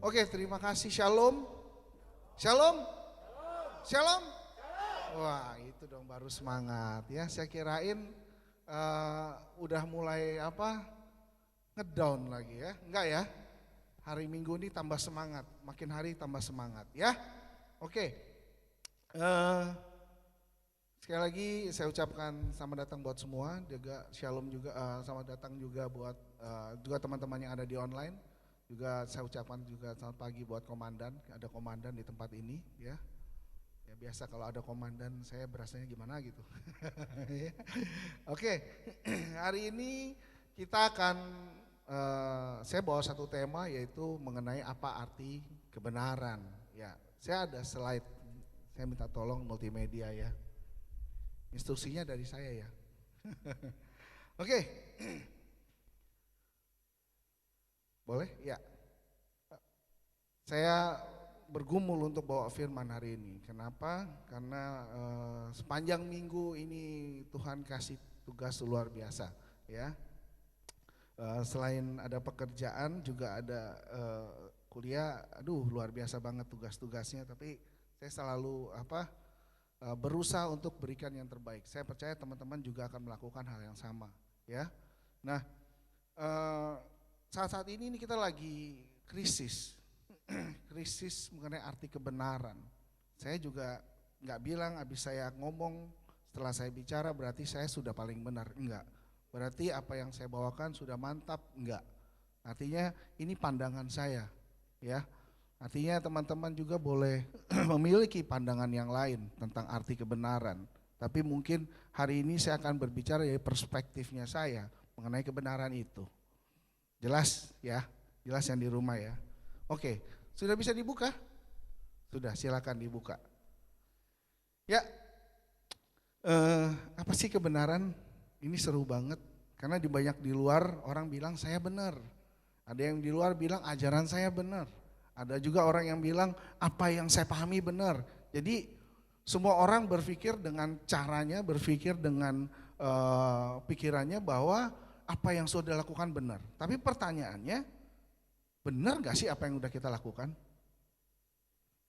Oke, terima kasih. Shalom. Shalom. Shalom. Wah, itu dong baru semangat ya. Saya kirain udah mulai ngedown lagi ya. Enggak ya. Hari Minggu ini tambah semangat, makin hari tambah semangat ya. Oke. eh, Sekali lagi saya ucapkan selamat datang buat semua, juga shalom juga, selamat datang juga buat juga teman-teman yang ada di online. Juga saya ucapkan juga selamat pagi buat komandan, ada komandan di tempat ini ya. Ya biasa kalau ada komandan saya berasanya gimana gitu. Ya. Oke, hari ini kita akan, saya bawa satu tema yaitu mengenai apa arti kebenaran. Ya, saya ada slide, saya minta tolong multimedia ya. Instruksinya dari saya ya. Oke. Boleh? Ya. Saya bergumul untuk bawa firman hari ini. Kenapa? Karena sepanjang minggu ini Tuhan kasih tugas luar biasa, ya. Selain ada pekerjaan juga ada kuliah. Aduh, luar biasa banget tugas-tugasnya. Tapi saya selalu berusaha untuk berikan yang terbaik. Saya percaya teman-teman juga akan melakukan hal yang sama, ya. Nah, saat-saat ini kita lagi krisis, krisis mengenai arti kebenaran. Saya juga nggak bilang habis saya ngomong, setelah saya bicara berarti saya sudah paling benar, enggak. Berarti apa yang saya bawakan sudah mantap, enggak. Artinya ini pandangan saya, ya. Artinya teman-teman juga boleh memiliki pandangan yang lain tentang arti kebenaran. Tapi mungkin hari ini saya akan berbicara dari perspektifnya saya mengenai kebenaran itu. Jelas ya, jelas yang di rumah ya. Oke, sudah bisa dibuka? Sudah, silakan dibuka. Ya, apa sih kebenaran? Ini seru banget, karena di luar orang bilang saya benar. Ada yang di luar bilang ajaran saya benar. Ada juga orang yang bilang apa yang saya pahami benar. Jadi semua orang berpikir dengan caranya, berpikir dengan pikirannya bahwa apa yang sudah dilakukan benar. Tapi pertanyaannya, benar gak sih apa yang sudah kita lakukan?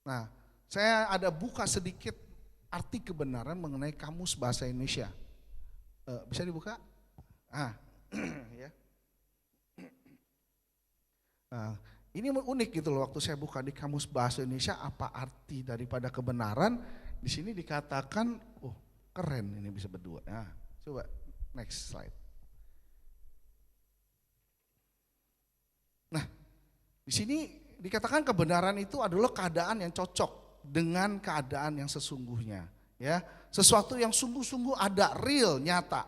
Nah, saya ada buka sedikit arti kebenaran mengenai Kamus Bahasa Indonesia. Bisa dibuka? Ya. Nah, ini unik gitu loh, waktu saya buka di Kamus Bahasa Indonesia apa arti daripada kebenaran, di sini dikatakan, oh keren ini bisa berdua. Nah, coba next slide. Nah, di sini dikatakan kebenaran itu adalah keadaan yang cocok dengan keadaan yang sesungguhnya, ya. Sesuatu yang sungguh-sungguh ada, real, nyata.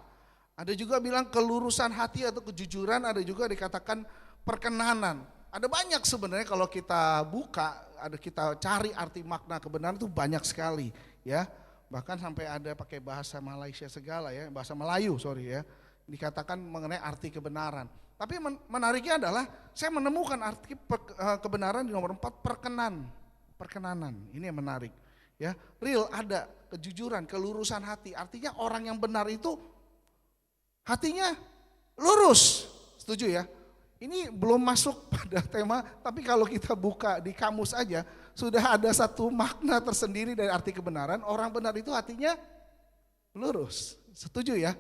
Ada juga bilang kelurusan hati atau kejujuran, ada juga dikatakan perkenanan. Ada banyak sebenarnya kalau kita buka, ada kita cari arti makna kebenaran itu banyak sekali, ya. Bahkan sampai ada pakai bahasa Malaysia segala ya, bahasa Melayu sorry ya. Dikatakan mengenai arti kebenaran. Tapi menariknya adalah saya menemukan arti kebenaran di nomor 4, perkenanan. Ini yang menarik, ya. Real ada, kejujuran, kelurusan hati. Artinya orang yang benar itu hatinya lurus. Setuju ya? Ini belum masuk pada tema, tapi kalau kita buka di kamus aja sudah ada satu makna tersendiri dari arti kebenaran. Orang benar itu hatinya lurus. Setuju ya?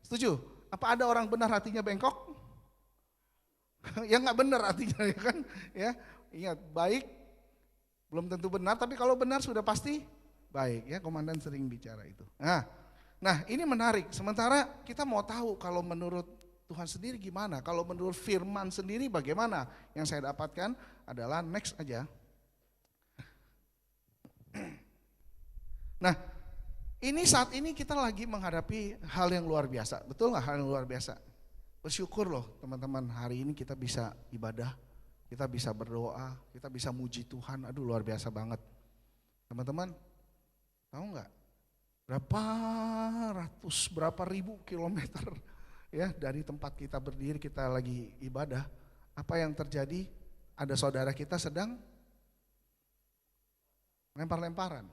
Setuju? Apa ada orang benar hatinya bengkok? Ya nggak benar artinya ya kan, ya. Ingat, baik belum tentu benar, tapi kalau benar sudah pasti baik ya. Komandan sering bicara itu. Nah ini menarik. Sementara kita mau tahu kalau menurut Tuhan sendiri gimana, kalau menurut firman sendiri bagaimana. Yang saya dapatkan adalah next aja. Nah ini saat ini kita lagi menghadapi hal yang luar biasa, betul nggak? Hal yang luar biasa. Bersyukur loh teman-teman, hari ini kita bisa ibadah, kita bisa berdoa, kita bisa muji Tuhan. Aduh luar biasa banget. Teman-teman tahu nggak berapa ribu kilometer ya dari tempat kita berdiri, kita lagi ibadah. Apa yang terjadi? Ada saudara kita sedang lempar-lemparan.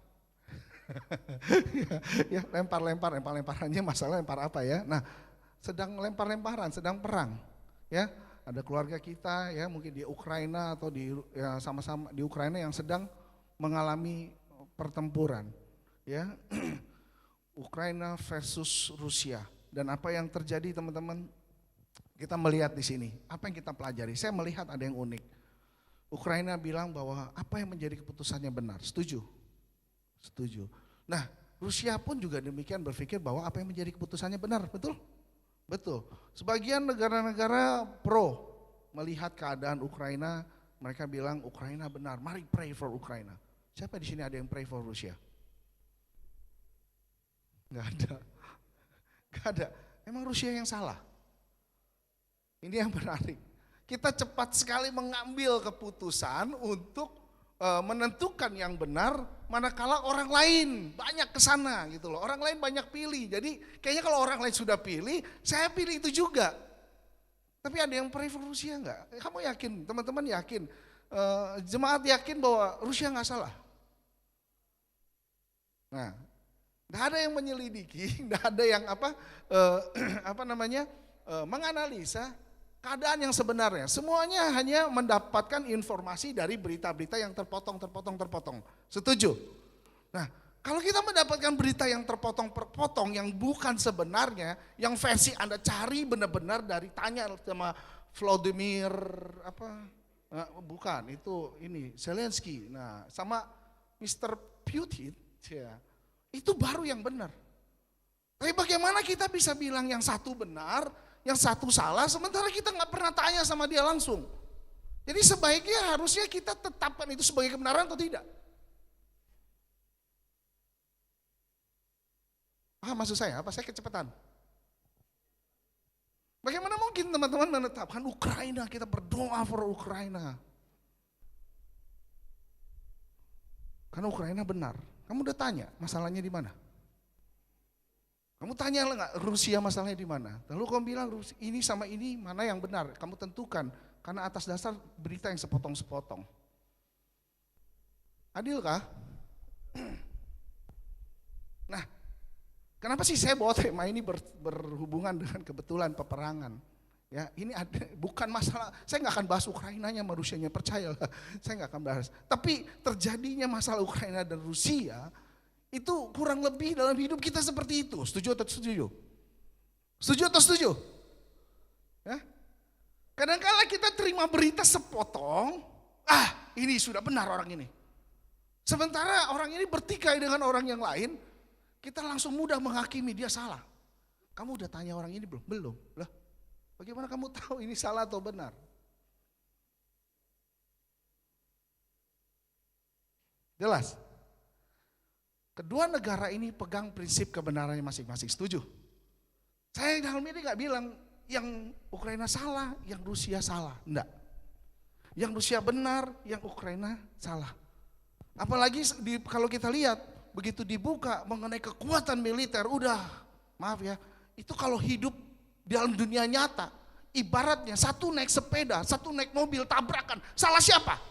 Ya, lempar-lemparannya masalah lempar apa ya? Nah, sedang lempar-lemparan, sedang perang, ya. ada keluarga kita ya mungkin di Ukraina atau di ya, sama-sama di Ukraina yang sedang mengalami pertempuran ya. Ukraina versus Rusia. Dan apa yang terjadi teman-teman, kita melihat di sini, apa yang kita pelajari, saya melihat ada yang unik. Ukraina bilang bahwa apa yang menjadi keputusannya benar, setuju? Setuju. Nah, Rusia pun juga demikian berpikir bahwa apa yang menjadi keputusannya benar, betul? Betul. Sebagian negara-negara pro melihat keadaan Ukraina, mereka bilang Ukraina benar, mari pray for Ukraina. Siapa di sini ada yang pray for Rusia? Enggak ada. Enggak ada. Emang Rusia yang salah? Ini yang menarik. Kita cepat sekali mengambil keputusan untuk menentukan yang benar, manakala orang lain banyak ke sana gitu loh. Orang lain banyak pilih. Jadi kayaknya kalau orang lain sudah pilih, saya pilih itu juga. Tapi ada yang pray for Rusia enggak? Kamu yakin? Teman-teman yakin? Jemaat yakin bahwa Rusia enggak salah? Nah, enggak ada yang menyelidiki, enggak ada yang menganalisa keadaan yang sebenarnya. Semuanya hanya mendapatkan informasi dari berita-berita yang terpotong. Setuju? Nah, kalau kita mendapatkan berita yang terpotong yang bukan sebenarnya, yang versi Anda cari benar-benar dari tanya sama Vladimir bukan, itu ini Zelensky. Nah, sama Mr. Putin, ya, itu baru yang benar. Tapi bagaimana kita bisa bilang yang satu benar, yang satu salah, sementara kita nggak pernah tanya sama dia langsung. Jadi sebaiknya harusnya kita tetapkan itu sebagai kebenaran atau tidak. Maksud saya, apa saya kecepatan? Bagaimana mungkin teman-teman menetapkan Ukraina, kita berdoa for Ukraina. Karena Ukraina benar. Kamu udah tanya masalahnya di mana? Kamu tanya nggak Rusia masalahnya di mana? Lalu kamu bilang ini sama ini mana yang benar? Kamu tentukan karena atas dasar berita yang sepotong-sepotong. Adilkah? Nah, kenapa sih saya bawa tema ini berhubungan dengan kebetulan peperangan? Ya, ini ada, bukan masalah. Saya nggak akan bahas Ukrainanya sama Rusianya, percayalah. Saya nggak akan bahas. Tapi terjadinya masalah Ukraina dan Rusia itu kurang lebih dalam hidup kita seperti itu. Setuju atau setuju? Setuju atau setuju? Ya? Kadang-kala kita terima berita sepotong, ini sudah benar orang ini. Sementara orang ini bertikai dengan orang yang lain, kita langsung mudah menghakimi dia salah. Kamu udah tanya orang ini belum? Belum. Lah, bagaimana kamu tahu ini salah atau benar? Jelas? Kedua negara ini pegang prinsip kebenarannya masing-masing, setuju? Saya dalam ini gak bilang yang Ukraina salah, yang Rusia salah, enggak. Yang Rusia benar, yang Ukraina salah. Apalagi kalau kita lihat, begitu dibuka mengenai kekuatan militer, udah maaf ya, itu kalau hidup dalam dunia nyata, ibaratnya satu naik sepeda, satu naik mobil, tabrakan, salah siapa?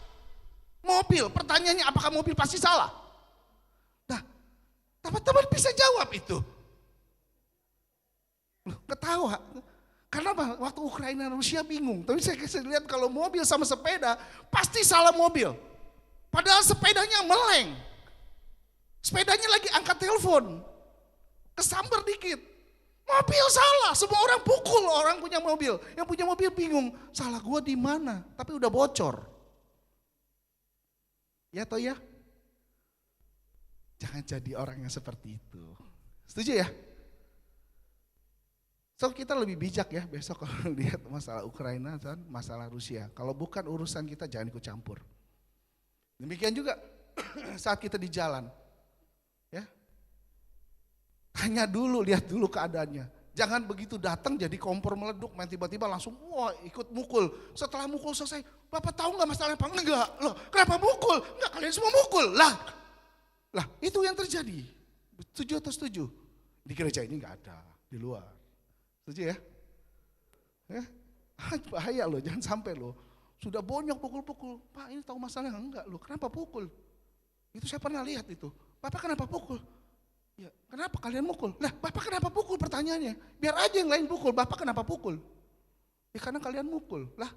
Mobil, pertanyaannya apakah mobil pasti salah? Teman-teman bisa jawab itu. Loh, ketawa. Karena apa? Waktu Ukraina Rusia bingung. Tapi saya lihat kalau mobil sama sepeda, pasti salah mobil. Padahal sepedanya meleng. Sepedanya lagi angkat telepon. Kesambar dikit. Mobil salah, semua orang pukul orang punya mobil. Yang punya mobil bingung, salah gua di mana? Tapi udah bocor. Ya toh ya? Jangan jadi orang yang seperti itu. Setuju ya? So kita lebih bijak ya besok kalau lihat masalah Ukraina dan masalah Rusia. Kalau bukan urusan kita jangan ikut campur. Demikian juga saat kita di jalan. Ya. Tanya dulu, lihat dulu keadaannya. Jangan begitu datang jadi kompor meleduk, main tiba-tiba langsung wah ikut mukul. Setelah mukul selesai, Bapak tahu nggak masalahnya apa? Enggak. Loh, kenapa mukul? Enggak, kalian semua mukul. Lah, itu yang terjadi. Setuju atau setuju? Di gereja ini enggak ada, di luar. Setuju ya? Ya? Bahaya loh, jangan sampai loh. Sudah bonyok pukul-pukul. Pak, ini tahu masalahnya enggak loh. Kenapa pukul? Itu saya pernah lihat itu. Bapak kenapa pukul? Ya, kenapa kalian mukul? Lah, Bapak kenapa pukul pertanyaannya? Biar aja yang lain pukul, Bapak kenapa pukul? Ya karena kalian mukul. Lah,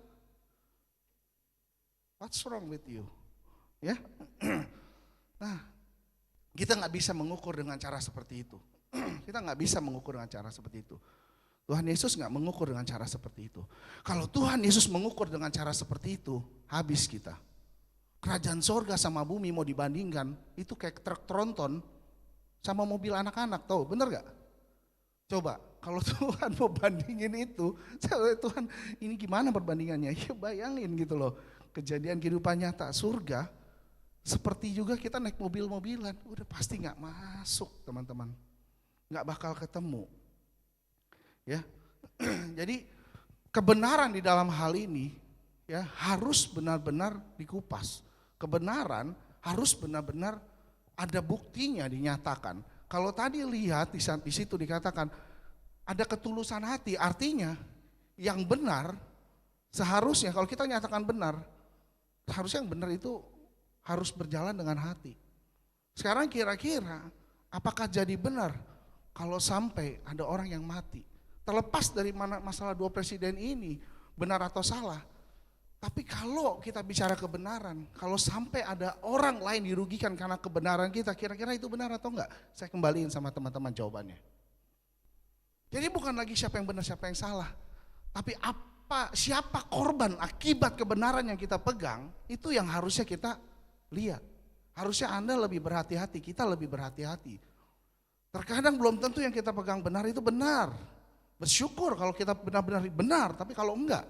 what's wrong with you? Ya. Nah, kita nggak bisa mengukur dengan cara seperti itu. Kita nggak bisa mengukur dengan cara seperti itu. Tuhan Yesus nggak mengukur dengan cara seperti itu. Kalau Tuhan Yesus mengukur dengan cara seperti itu, habis kita. Kerajaan sorga sama bumi mau dibandingkan, itu kayak truk tronton sama mobil anak-anak, tahu bener gak? Coba, kalau Tuhan mau bandingin itu, Tuhan ini gimana perbandingannya? Ya bayangin gitu loh, kejadian kehidupan nyata, surga, seperti juga kita naik mobil-mobilan, udah pasti gak masuk teman-teman. Gak bakal ketemu. Ya, jadi kebenaran di dalam hal ini ya harus benar-benar dikupas. Kebenaran harus benar-benar ada buktinya dinyatakan. Kalau tadi lihat di situ dikatakan ada ketulusan hati, artinya yang benar seharusnya kalau kita nyatakan benar, seharusnya yang benar itu harus berjalan dengan hati. Sekarang kira-kira apakah jadi benar kalau sampai ada orang yang mati? Terlepas dari mana masalah dua presiden ini, benar atau salah. Tapi kalau kita bicara kebenaran, kalau sampai ada orang lain dirugikan karena kebenaran kita, kira-kira itu benar atau enggak? Saya kembaliin sama teman-teman jawabannya. Jadi bukan lagi siapa yang benar, siapa yang salah. Tapi siapa korban akibat kebenaran yang kita pegang, itu yang harusnya kita lihat. Harusnya Anda lebih berhati-hati, kita lebih berhati-hati. Terkadang belum tentu yang kita pegang benar itu benar. Bersyukur kalau kita benar-benar benar, tapi kalau enggak.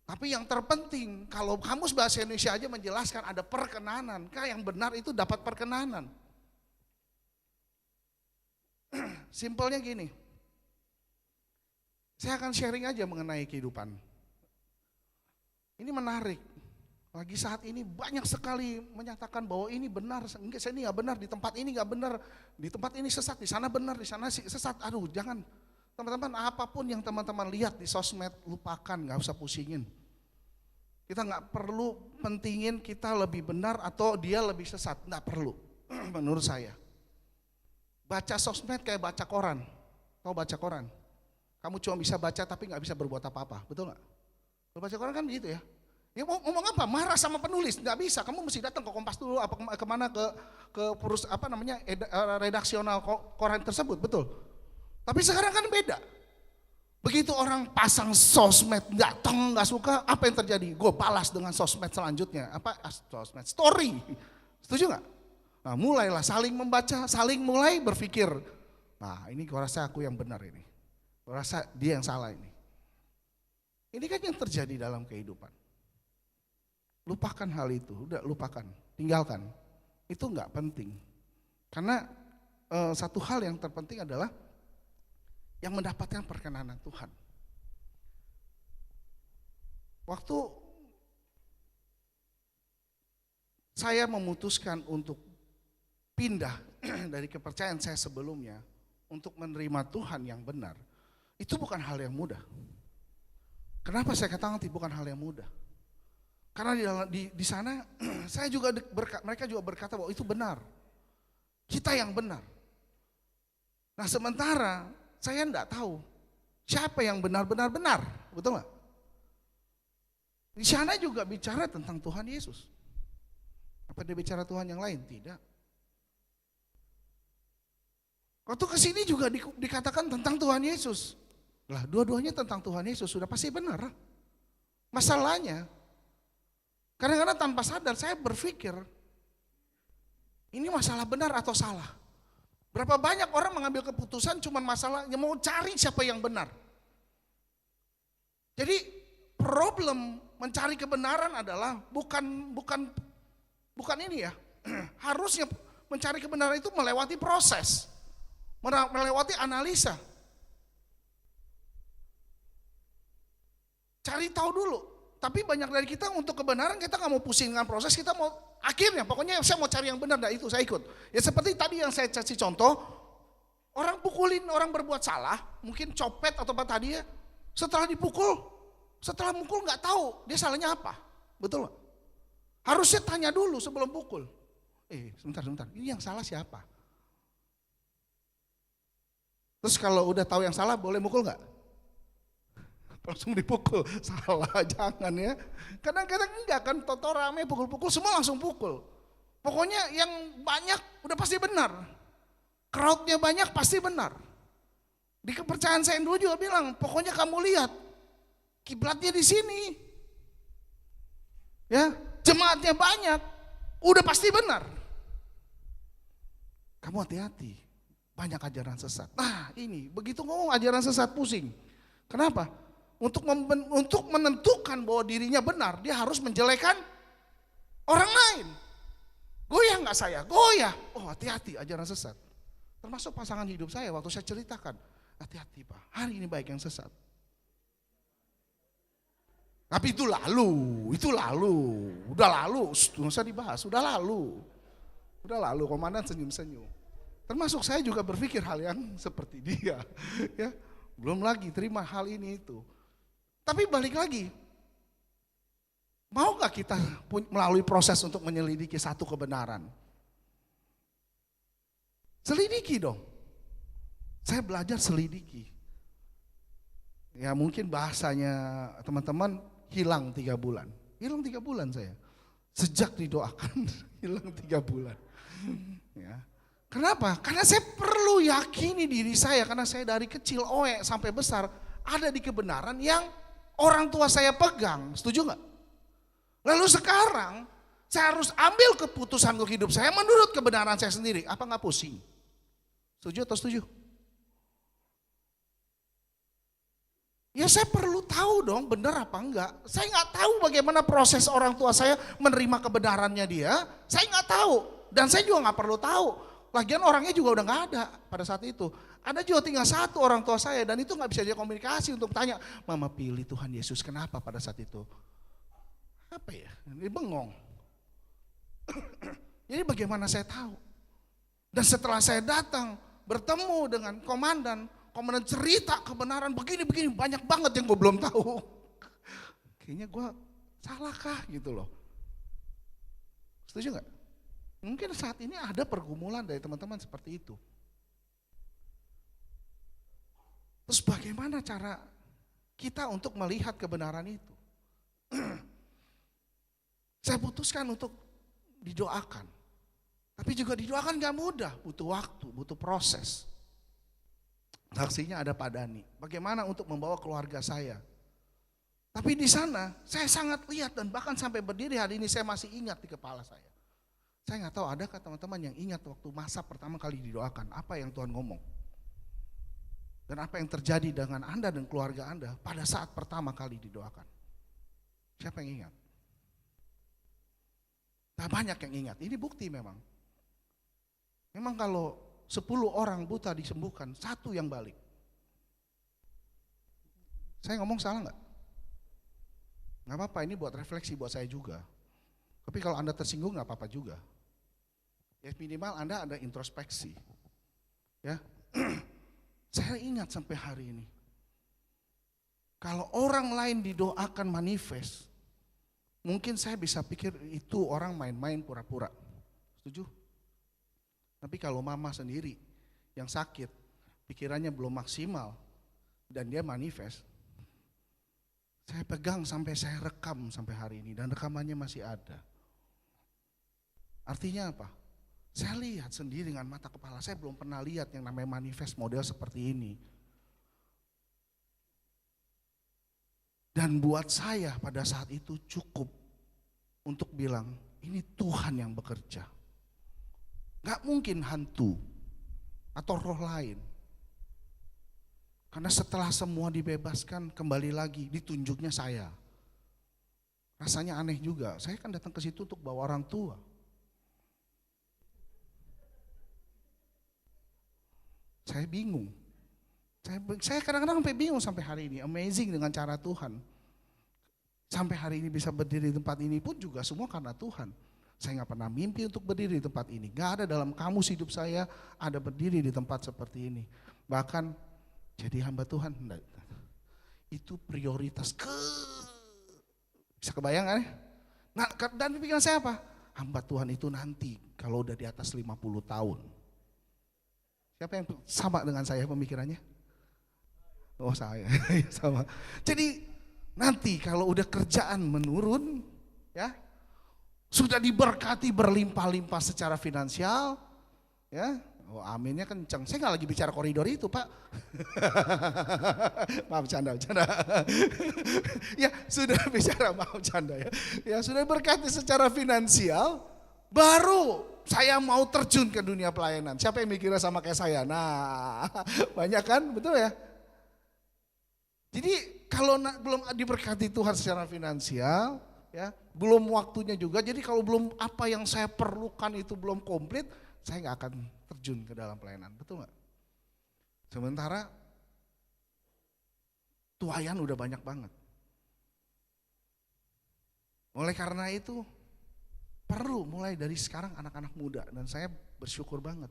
Tapi yang terpenting, kalau kamus bahasa Indonesia aja menjelaskan ada perkenanan. Yang benar itu dapat perkenanan. Simpelnya gini, saya akan sharing aja mengenai kehidupan. Ini menarik. Lagi saat ini banyak sekali menyatakan bahwa ini benar, enggak saya ini nggak benar, di tempat ini nggak benar, di tempat ini sesat, di sana benar, di sana sesat. Aduh, jangan. Teman-teman, apapun yang teman-teman lihat di sosmed, lupakan, gak usah pusingin. Kita gak perlu pentingin kita lebih benar atau dia lebih sesat, gak perlu menurut saya. Baca sosmed kayak baca koran, tahu baca koran? Kamu cuma bisa baca tapi gak bisa berbuat apa-apa, betul gak? Kalau baca koran kan gitu ya. Ya mau ngomong apa? Marah sama penulis, nggak bisa. Kamu mesti datang ke Kompas dulu, kemana ke redaksional koran tersebut, betul? Tapi sekarang kan beda. Begitu orang pasang sosmed, nggak suka, apa yang terjadi? Gue balas dengan sosmed selanjutnya. Apa? Sosmed story. Setuju nggak? Nah, mulailah saling membaca, saling mulai berpikir. Nah, ini gue rasa aku yang benar ini. Gue rasa dia yang salah ini. Ini kan yang terjadi dalam kehidupan. Lupakan hal itu, udah lupakan, tinggalkan. Itu nggak penting. Karena satu hal yang terpenting adalah yang mendapatkan perkenanan Tuhan. Waktu saya memutuskan untuk pindah dari kepercayaan saya sebelumnya untuk menerima Tuhan yang benar, itu bukan hal yang mudah. Kenapa saya katakan bukan hal yang mudah? Karena di sana saya juga mereka juga berkata bahwa itu benar. Kita yang benar. Nah, sementara saya enggak tahu siapa yang benar-benar benar, betul nggak? Di sana juga bicara tentang Tuhan Yesus. Apa dia bicara Tuhan yang lain? Tidak. Waktu kesini juga dikatakan tentang Tuhan Yesus. Lah, dua-duanya tentang Tuhan Yesus sudah pasti benar. Masalahnya, kadang-kadang tanpa sadar saya berpikir, ini masalah benar atau salah? Berapa banyak orang mengambil keputusan cuman masalahnya mau cari siapa yang benar. Jadi problem mencari kebenaran adalah bukan ini ya. Harusnya mencari kebenaran itu melewati proses, melewati analisa. Cari tahu dulu. Tapi banyak dari kita untuk kebenaran kita nggak mau pusing dengan proses, kita mau akhirnya pokoknya saya mau cari yang benar, nah itu saya ikut. Ya seperti tadi yang saya kasih contoh, orang pukulin orang berbuat salah, mungkin copet atau apa tadi ya, setelah mukul nggak tahu dia salahnya apa, betul nggak? Harusnya tanya dulu sebelum pukul. Sebentar, ini yang salah siapa? Terus kalau udah tahu yang salah boleh mukul nggak? langsung dipukul. Salah, jangan ya. Kadang-kadang enggak kan, toto rame pukul-pukul, semua langsung pukul. Pokoknya yang banyak udah pasti benar. Crowdnya banyak pasti benar. Di kepercayaan saya dulu juga bilang, pokoknya kamu lihat, kiblatnya di sini. Ya, jemaatnya banyak, udah pasti benar. Kamu hati-hati, banyak ajaran sesat. Nah ini, begitu ngomong ajaran sesat pusing. Kenapa? Untuk menentukan bahwa dirinya benar, dia harus menjelekan orang lain. Goyah nggak saya? Goyah. Oh hati-hati ajaran sesat. Termasuk pasangan hidup saya waktu saya ceritakan. Hati-hati Pak, hari ini baik yang sesat. Tapi itu lalu, udah lalu, nggak usah dibahas, udah lalu, komandan senyum-senyum. Termasuk saya juga berpikir hal yang seperti dia, ya, belum lagi terima hal ini itu. Tapi balik lagi, mau gak kita melalui proses untuk menyelidiki satu kebenaran? Selidiki dong, saya belajar selidiki. Ya mungkin bahasanya teman-teman hilang 3 bulan. Hilang 3 bulan saya. Sejak didoakan hilang 3 bulan. Ya. Kenapa? Karena saya perlu yakini diri saya. Karena saya dari kecil sampai besar ada di kebenaran yang orang tua saya pegang. Setuju gak? Lalu sekarang saya harus ambil keputusan untuk hidup saya menurut kebenaran saya sendiri. Apa gak pusing? Setuju atau setuju? Ya saya perlu tahu dong benar apa enggak. Saya nggak tahu bagaimana proses orang tua saya menerima kebenarannya dia. Saya nggak tahu dan saya juga nggak perlu tahu. Lagian orangnya juga udah nggak ada pada saat itu. Ada juga tinggal satu orang tua saya dan itu nggak bisa dia komunikasi untuk tanya, Mama pilih Tuhan Yesus kenapa pada saat itu? Apa ya? Ini bengong. Jadi bagaimana saya tahu? Dan setelah saya datang bertemu dengan komandan cerita kebenaran begini-begini banyak banget yang gue belum tahu. Kayaknya gue salahkah gitu loh. Setuju gak? Mungkin saat ini ada pergumulan dari teman-teman seperti itu. Terus bagaimana cara kita untuk melihat kebenaran itu? Saya putuskan untuk didoakan. Tapi juga didoakan gak mudah, butuh waktu, butuh proses. Saksinya ada Pak Dani. Bagaimana untuk membawa keluarga saya. Tapi di sana saya sangat lihat dan bahkan sampai berdiri hari ini saya masih ingat di kepala saya. Saya nggak tahu adakah teman-teman yang ingat waktu masa pertama kali didoakan. Apa yang Tuhan ngomong. Dan apa yang terjadi dengan Anda dan keluarga Anda pada saat pertama kali didoakan. Siapa yang ingat? Nah, banyak yang ingat. Ini bukti memang. Memang kalau 10 orang buta disembuhkan, 1 yang balik. Saya ngomong salah nggak? Nggak apa-apa, ini buat refleksi buat saya juga. Tapi kalau Anda tersinggung nggak apa-apa juga. Ya minimal Anda ada introspeksi. Ya, saya ingat sampai hari ini. Kalau orang lain didoakan manifest, mungkin saya bisa pikir itu orang main-main pura-pura. Setuju? Tapi kalau mama sendiri yang sakit, pikirannya belum maksimal dan dia manifest, saya pegang sampai saya rekam sampai hari ini dan rekamannya masih ada. Artinya apa? Saya lihat sendiri dengan mata kepala, saya belum pernah lihat yang namanya manifest model seperti ini. Dan buat saya pada saat itu cukup untuk bilang, ini Tuhan yang bekerja. Gak mungkin hantu atau roh lain. Karena setelah semua dibebaskan kembali lagi ditunjuknya saya. Rasanya aneh juga, saya kan datang ke situ untuk bawa orang tua. Saya bingung. Saya kadang-kadang sampai bingung sampai hari ini, amazing dengan cara Tuhan. Sampai hari ini bisa berdiri di tempat ini pun juga semua karena Tuhan. Saya gak pernah mimpi untuk berdiri di tempat ini. Gak ada dalam kamus hidup saya ada berdiri di tempat seperti ini. Bahkan jadi hamba Tuhan. Itu prioritas bisa kebayang kan? Nah, dan pikiran saya apa? Hamba Tuhan itu nanti kalau udah di atas 50 tahun. Siapa yang sama dengan saya pemikirannya? Oh saya, sama. Jadi nanti kalau udah kerjaan menurun, ya sudah diberkati berlimpah-limpah secara finansial, ya. Oh aminnya kencang. Saya nggak lagi bicara koridor itu Pak. Maaf canda. Ya sudah bicara maaf canda ya. Ya sudah berkati secara finansial, baru saya mau terjun ke dunia pelayanan. Siapa yang mikirnya sama kayak saya? Nah banyak kan, betul ya. Jadi kalau belum diberkati Tuhan secara finansial, ya belum waktunya juga. Jadi kalau belum apa yang saya perlukan itu belum komplit, saya nggak akan terjun ke dalam pelayanan, betul nggak? Sementara tuayan udah banyak banget. Oleh karena itu perlu mulai dari sekarang anak-anak muda, dan saya bersyukur banget.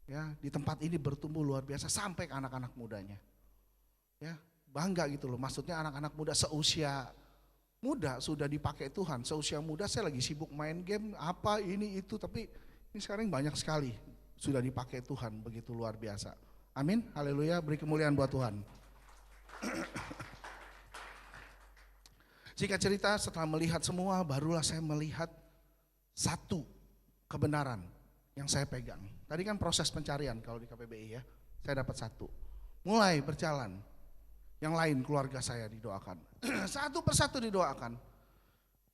Ya di tempat ini bertumbuh luar biasa sampai ke anak-anak mudanya. Ya bangga gitu loh, maksudnya anak-anak muda seusia muda sudah dipakai Tuhan. Seusia muda saya lagi sibuk main game apa ini itu, tapi ini sekarang banyak sekali sudah dipakai Tuhan, begitu luar biasa. Amin, haleluya, beri kemuliaan buat Tuhan. Singkat cerita, setelah melihat semua, barulah saya melihat satu kebenaran yang saya pegang. Tadi kan proses pencarian kalau di KPBI ya, saya dapat satu. Mulai berjalan. Yang lain keluarga saya didoakan. Satu persatu didoakan.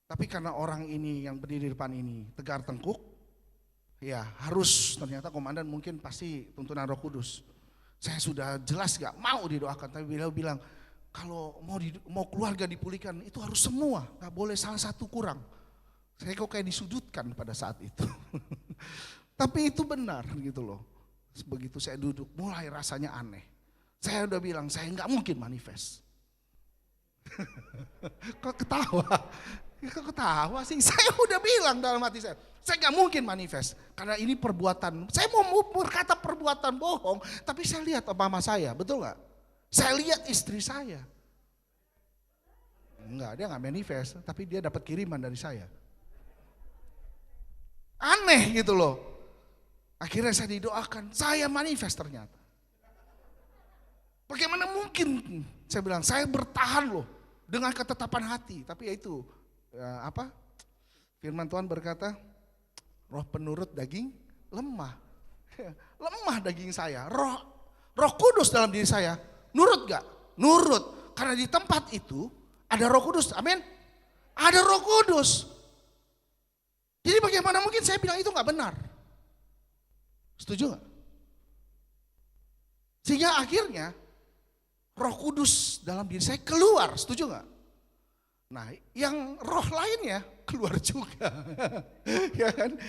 Tapi karena orang ini yang berdiri di depan ini tegar tengkuk, ya harus, ternyata komandan mungkin pasti tuntunan Roh Kudus. Saya sudah jelas gak mau didoakan, tapi beliau bilang kalau mau keluarga dipulihkan itu harus semua, gak boleh salah satu kurang. Saya kok kayak disudutkan pada saat itu. Tapi itu benar gitu loh. Begitu saya duduk mulai rasanya aneh. Saya udah bilang, saya nggak mungkin manifest. Kok ketawa? Kok ketawa sih? Saya udah bilang dalam hati saya nggak mungkin manifest. Karena ini perbuatan, saya mau berkata perbuatan bohong, tapi saya lihat mama saya, betul nggak? Saya lihat istri saya. Enggak, dia nggak manifest, tapi dia dapat kiriman dari saya. Aneh gitu loh. Akhirnya saya didoakan, saya manifest ternyata. Bagaimana mungkin? Saya bilang, saya bertahan loh dengan ketetapan hati. Tapi ya itu, apa? Firman Tuhan berkata, roh penurut daging lemah. Lemah daging saya. Roh Kudus dalam diri saya, nurut gak? Nurut. Karena di tempat itu ada Roh Kudus. Amin. Ada Roh Kudus. Jadi bagaimana mungkin saya bilang itu gak benar? Setuju gak? Sehingga akhirnya Roh Kudus dalam diri saya keluar, setuju gak? Nah, yang roh lainnya keluar juga, ya kan?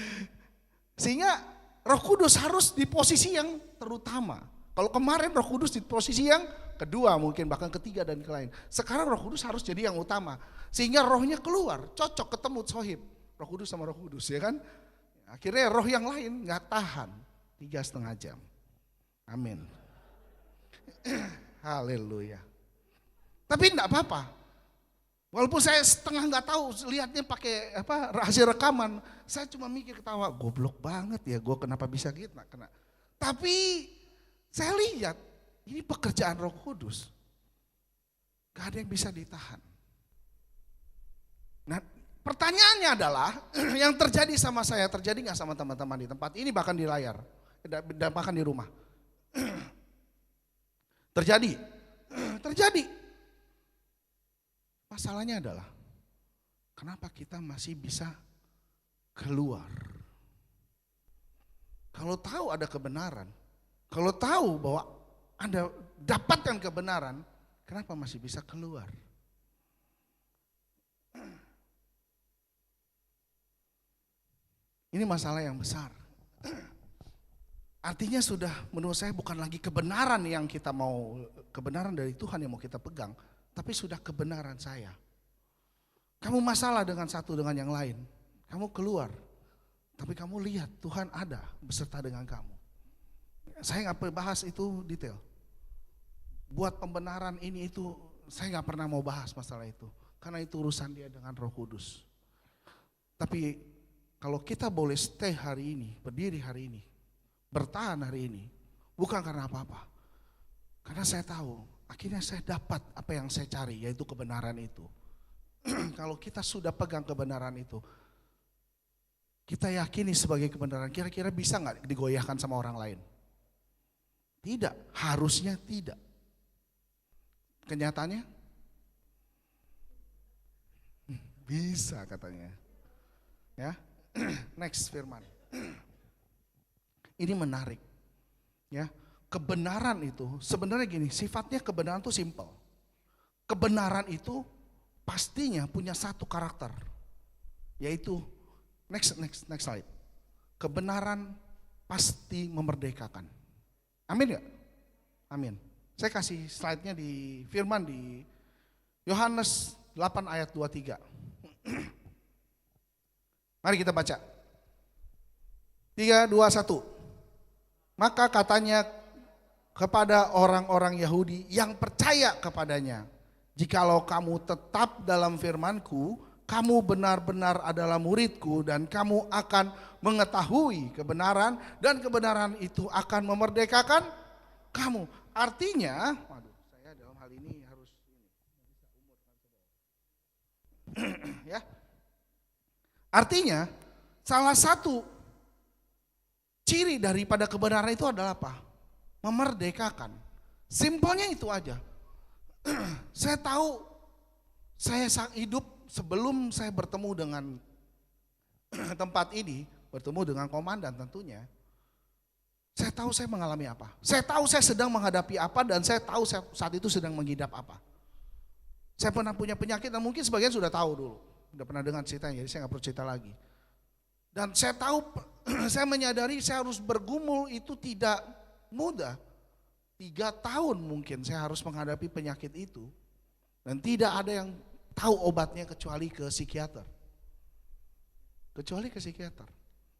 Sehingga Roh Kudus harus di posisi yang terutama. Kalau kemarin Roh Kudus di posisi yang kedua, mungkin bahkan ketiga dan lain. Sekarang Roh Kudus harus jadi yang utama, sehingga rohnya keluar, cocok ketemu sohib, Roh Kudus sama Roh Kudus, ya kan? Akhirnya roh yang lain nggak tahan 3,5 jam. Amin. Haleluya. Tapi enggak apa-apa. Walaupun saya setengah nggak tahu, lihatnya pakai apa rahasia rekaman, saya cuma mikir ketawa, goblok banget ya, gue kenapa bisa gitu? Kena. Tapi saya lihat ini pekerjaan Roh Kudus, gak ada yang bisa ditahan. Nah, pertanyaannya adalah yang terjadi sama saya terjadi nggak sama teman-teman di tempat ini bahkan di layar, dan bahkan di rumah. Terjadi. Masalahnya adalah kenapa kita masih bisa keluar? Kalau tahu ada kebenaran, kalau tahu bahwa Anda dapatkan kebenaran, kenapa masih bisa keluar? Ini masalah yang besar. Artinya sudah menurut saya bukan lagi kebenaran yang kita mau, kebenaran dari Tuhan yang mau kita pegang, tapi sudah kebenaran saya. Kamu masalah dengan satu dengan yang lain, kamu keluar, tapi kamu lihat Tuhan ada beserta dengan kamu. Saya nggak bahas itu detail. Buat pembenaran ini itu, saya nggak pernah mau bahas masalah itu, karena itu urusan dia dengan Roh Kudus. Tapi kalau kita boleh stay hari ini, berdiri hari ini, bertahan hari ini, bukan karena apa-apa. Karena saya tahu, akhirnya saya dapat apa yang saya cari, yaitu kebenaran itu. Kalau kita sudah pegang kebenaran itu, kita yakini sebagai kebenaran, kira-kira bisa nggak digoyahkan sama orang lain? Tidak, harusnya tidak. Kenyataannya bisa katanya. Ya, next firman. Ini menarik. Ya, kebenaran itu sebenarnya gini, sifatnya kebenaran itu simple. Kebenaran itu pastinya punya satu karakter, yaitu next slide. Kebenaran pasti memerdekakan. Amin gak? Amin. Saya kasih slide-nya di firman di Yohanes 8 ayat 23. Mari kita baca. 3, 2, 1. Maka katanya kepada orang-orang Yahudi yang percaya kepadanya, jikalau kamu tetap dalam firman-Ku, kamu benar-benar adalah murid-Ku dan kamu akan mengetahui kebenaran dan kebenaran itu akan memerdekakan kamu. Artinya, waduh, saya dalam hal ini harus ya. Artinya, salah satu ciri daripada kebenaran itu adalah apa? Memerdekakan. Simpelnya itu aja. Saya tahu saya hidup sebelum saya bertemu dengan tempat ini, bertemu dengan komandan tentunya. Saya tahu saya mengalami apa. Saya tahu saya sedang menghadapi apa dan saya tahu saya saat itu sedang mengidap apa. Saya pernah punya penyakit dan mungkin sebagian sudah tahu dulu. Sudah pernah dengar ceritanya, jadi saya nggak perlu cerita lagi. Dan saya tahu, saya menyadari saya harus bergumul itu tidak mudah. 3 tahun mungkin saya harus menghadapi penyakit itu. Dan tidak ada yang tahu obatnya kecuali ke psikiater. Kecuali ke psikiater.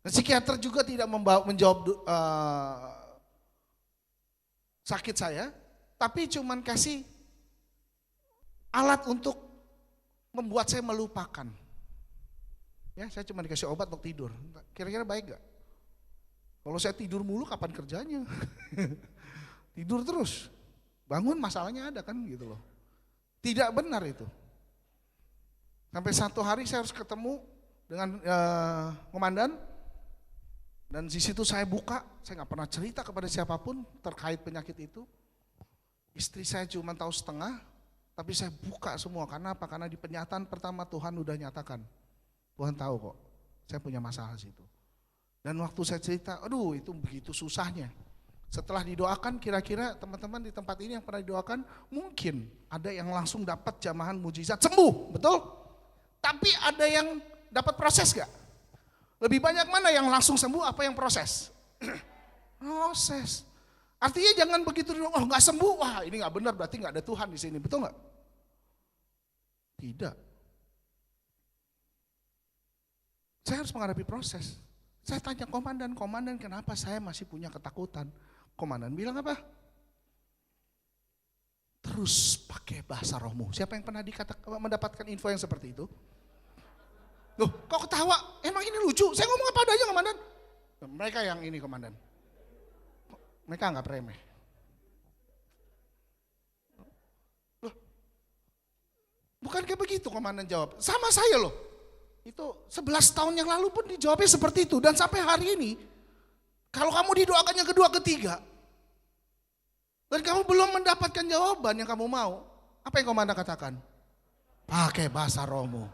Dan psikiater juga tidak menjawab sakit saya, tapi cuman kasih alat untuk membuat saya melupakan. Ya, saya cuma dikasih obat untuk tidur. Kira-kira baik gak? Kalau saya tidur mulu kapan kerjanya? Tidur terus. Bangun masalahnya ada kan gitu loh. Tidak benar itu. Sampai satu hari saya harus ketemu dengan komandan. Dan di situ saya buka, saya nggak pernah cerita kepada siapapun terkait penyakit itu. Istri saya cuma tahu setengah, tapi saya buka semua. Karena apa? Karena di penyataan pertama Tuhan udah nyatakan. Tuhan tahu kok, saya punya masalah situ. Dan waktu saya cerita, aduh itu begitu susahnya. Setelah didoakan, kira-kira teman-teman di tempat ini yang pernah didoakan, mungkin ada yang langsung dapat jamahan mujizat sembuh, betul? Tapi ada yang dapat proses gak? Lebih banyak mana yang langsung sembuh, apa yang proses? Proses. Artinya jangan begitu, oh gak sembuh, wah ini gak benar, berarti gak ada Tuhan di sini, betul gak? Tidak. Saya harus menghadapi proses. Saya tanya komandan kenapa saya masih punya ketakutan? Komandan bilang apa? Terus pakai bahasa rohmu. Siapa yang pernah mendapatkan info yang seperti itu? Loh, kok ketawa? Emang ini lucu? Saya ngomong apa adanya komandan? Mereka yang ini komandan. Mereka anggap remeh. Loh, bukan kayak begitu komandan jawab. Sama saya loh. Itu 11 tahun yang lalu pun dijawabnya seperti itu. Dan sampai hari ini, kalau kamu didoakan yang kedua, ketiga, dan kamu belum mendapatkan jawaban yang kamu mau, apa yang komandan katakan? Pakai bahasa rohmu.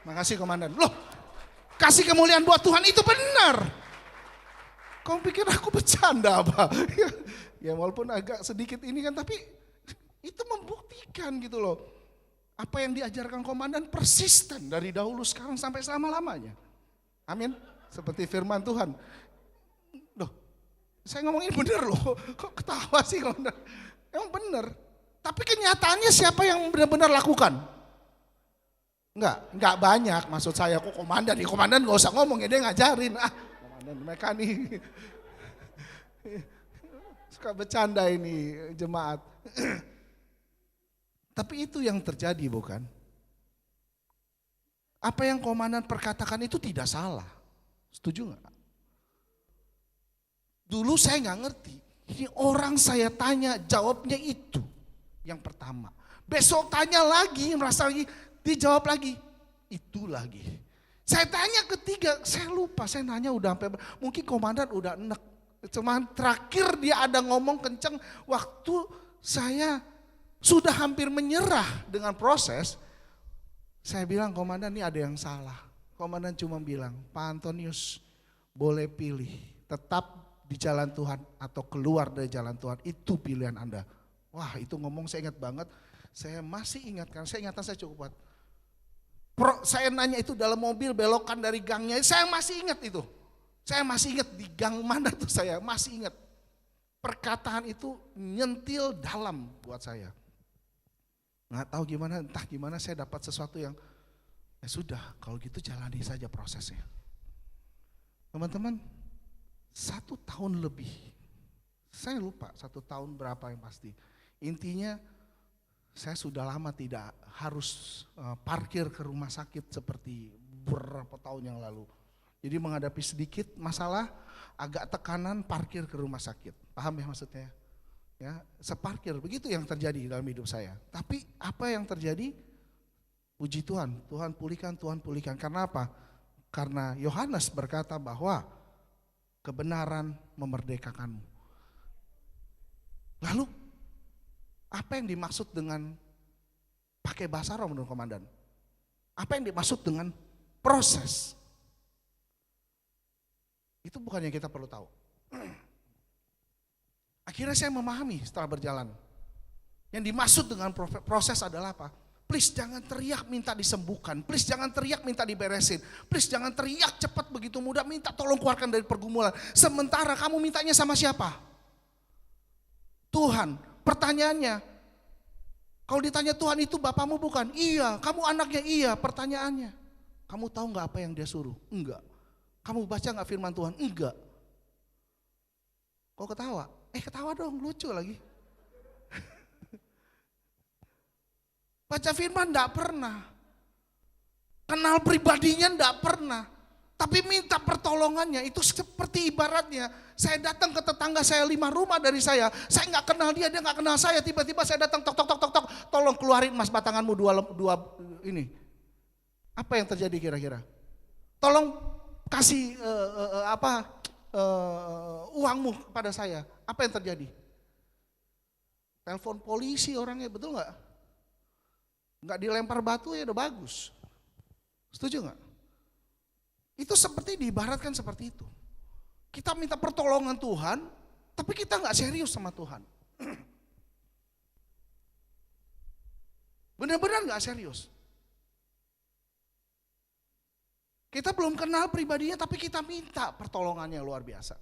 Makasih komandan. Loh, kasih kemuliaan buat Tuhan itu benar. Kamu pikir aku bercanda apa? Ya walaupun agak sedikit ini kan, tapi itu membuktikan gitu loh. Apa yang diajarkan komandan persisten dari dahulu sekarang sampai selama-lamanya. Amin. Seperti firman Tuhan. Loh, saya ngomongin bener loh. Kok ketawa sih komandan? Emang bener. Tapi kenyataannya siapa yang benar-benar lakukan? Enggak banyak maksud saya. Kok komandan? Komandan gak usah ngomong ya, dia ngajarin. Komandan mereka nih. Suka bercanda ini jemaat. Tapi itu yang terjadi bukan? Apa yang komandan perkatakan itu tidak salah. Setuju gak? Dulu saya gak ngerti. Ini orang saya tanya jawabnya itu yang pertama. Besok tanya lagi, merasa lagi, dijawab lagi. Itu lagi. Saya tanya ketiga, saya lupa, saya nanya udah sampai, mungkin komandan udah enek. Cuman terakhir dia ada ngomong kenceng waktu saya sudah hampir menyerah dengan proses. Saya bilang, komandan ini ada yang salah. Komandan cuma bilang, Pak Antonius boleh pilih, tetap di jalan Tuhan atau keluar dari jalan Tuhan, itu pilihan Anda. Wah, itu ngomong saya ingat banget. Saya masih ingat, karena saya ingatan saya cukup kuat. Saya nanya itu dalam mobil, belokan dari gangnya, saya masih ingat itu. Saya masih ingat di gang mana tuh, saya masih ingat. Perkataan itu nyentil dalam buat saya. Nggak tahu gimana, entah gimana saya dapat sesuatu yang, ya sudah, kalau gitu jalani saja prosesnya. Teman-teman, 1 tahun lebih, saya lupa 1 tahun berapa yang pasti. Intinya saya sudah lama tidak harus parkir ke rumah sakit seperti beberapa tahun yang lalu. Jadi menghadapi sedikit masalah, agak tekanan parkir ke rumah sakit. Paham ya maksudnya? Ya, separkir, begitu yang terjadi dalam hidup saya. Tapi apa yang terjadi? Puji Tuhan, Tuhan pulihkan, Tuhan pulihkan. Karena apa? Karena Yohanes berkata bahwa kebenaran memerdekakanmu. Lalu apa yang dimaksud dengan pakai bahasa roh menurut komandan? Apa yang dimaksud dengan proses? Itu bukan yang kita perlu tahu. Akhirnya saya memahami setelah berjalan. Yang dimaksud dengan proses adalah apa? Please jangan teriak minta disembuhkan. Please jangan teriak minta diberesin. Please jangan teriak cepat begitu mudah minta tolong keluarkan dari pergumulan. Sementara kamu mintanya sama siapa? Tuhan. Pertanyaannya, kalau ditanya Tuhan itu bapamu bukan? Iya. Kamu anaknya? Iya. Pertanyaannya, kamu tahu gak apa yang dia suruh? Enggak. Kamu baca gak firman Tuhan? Enggak. Kok ketawa? Ketawa dong, lucu lagi. Baca firman enggak pernah. Kenal pribadinya enggak pernah. Tapi minta pertolongannya itu seperti ibaratnya saya datang ke tetangga saya 5 rumah dari saya enggak kenal dia enggak kenal saya, tiba-tiba saya datang tok tok tok tok tok, tolong keluarin emas batanganmu dua ini. Apa yang terjadi kira-kira? Tolong kasih uangmu kepada saya. Apa yang terjadi? Telepon polisi orangnya, betul enggak? Enggak dilempar batu ya udah bagus. Setuju enggak? Itu seperti diibaratkan seperti itu. Kita minta pertolongan Tuhan, tapi kita enggak serius sama Tuhan. Benar-benar enggak serius. Kita belum kenal pribadinya, tapi kita minta pertolongannya luar biasa.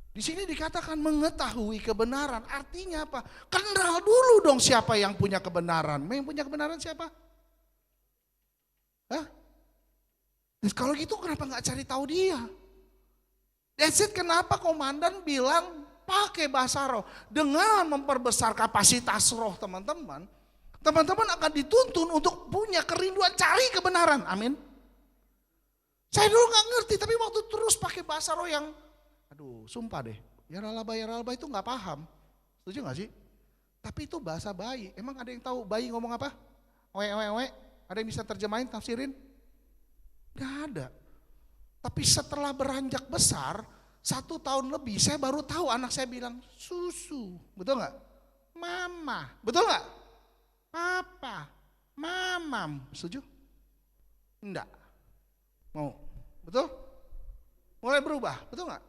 Di sini dikatakan mengetahui kebenaran, artinya apa? Kenal dulu dong siapa yang punya kebenaran. Yang punya kebenaran siapa? Hah? Kalau gitu kenapa nggak cari tahu dia? That's it, kenapa komandan bilang pakai bahasa roh. Dengan memperbesar kapasitas roh teman-teman, teman-teman akan dituntun untuk punya kerinduan cari kebenaran. Amin. Saya dulu nggak ngerti, tapi waktu terus pakai bahasa roh yang aduh, sumpah deh, ya ralaba itu nggak paham, setuju nggak sih? Tapi itu bahasa bayi. Emang ada yang tahu bayi ngomong apa? Oe. Ada yang bisa terjemahin, tafsirin? Gak ada. Tapi setelah beranjak besar, 1 tahun lebih, saya baru tahu anak saya bilang susu, betul nggak? Mama, betul nggak? Papa, mamam, setuju? Enggak. Mau, betul? Mulai berubah, betul nggak?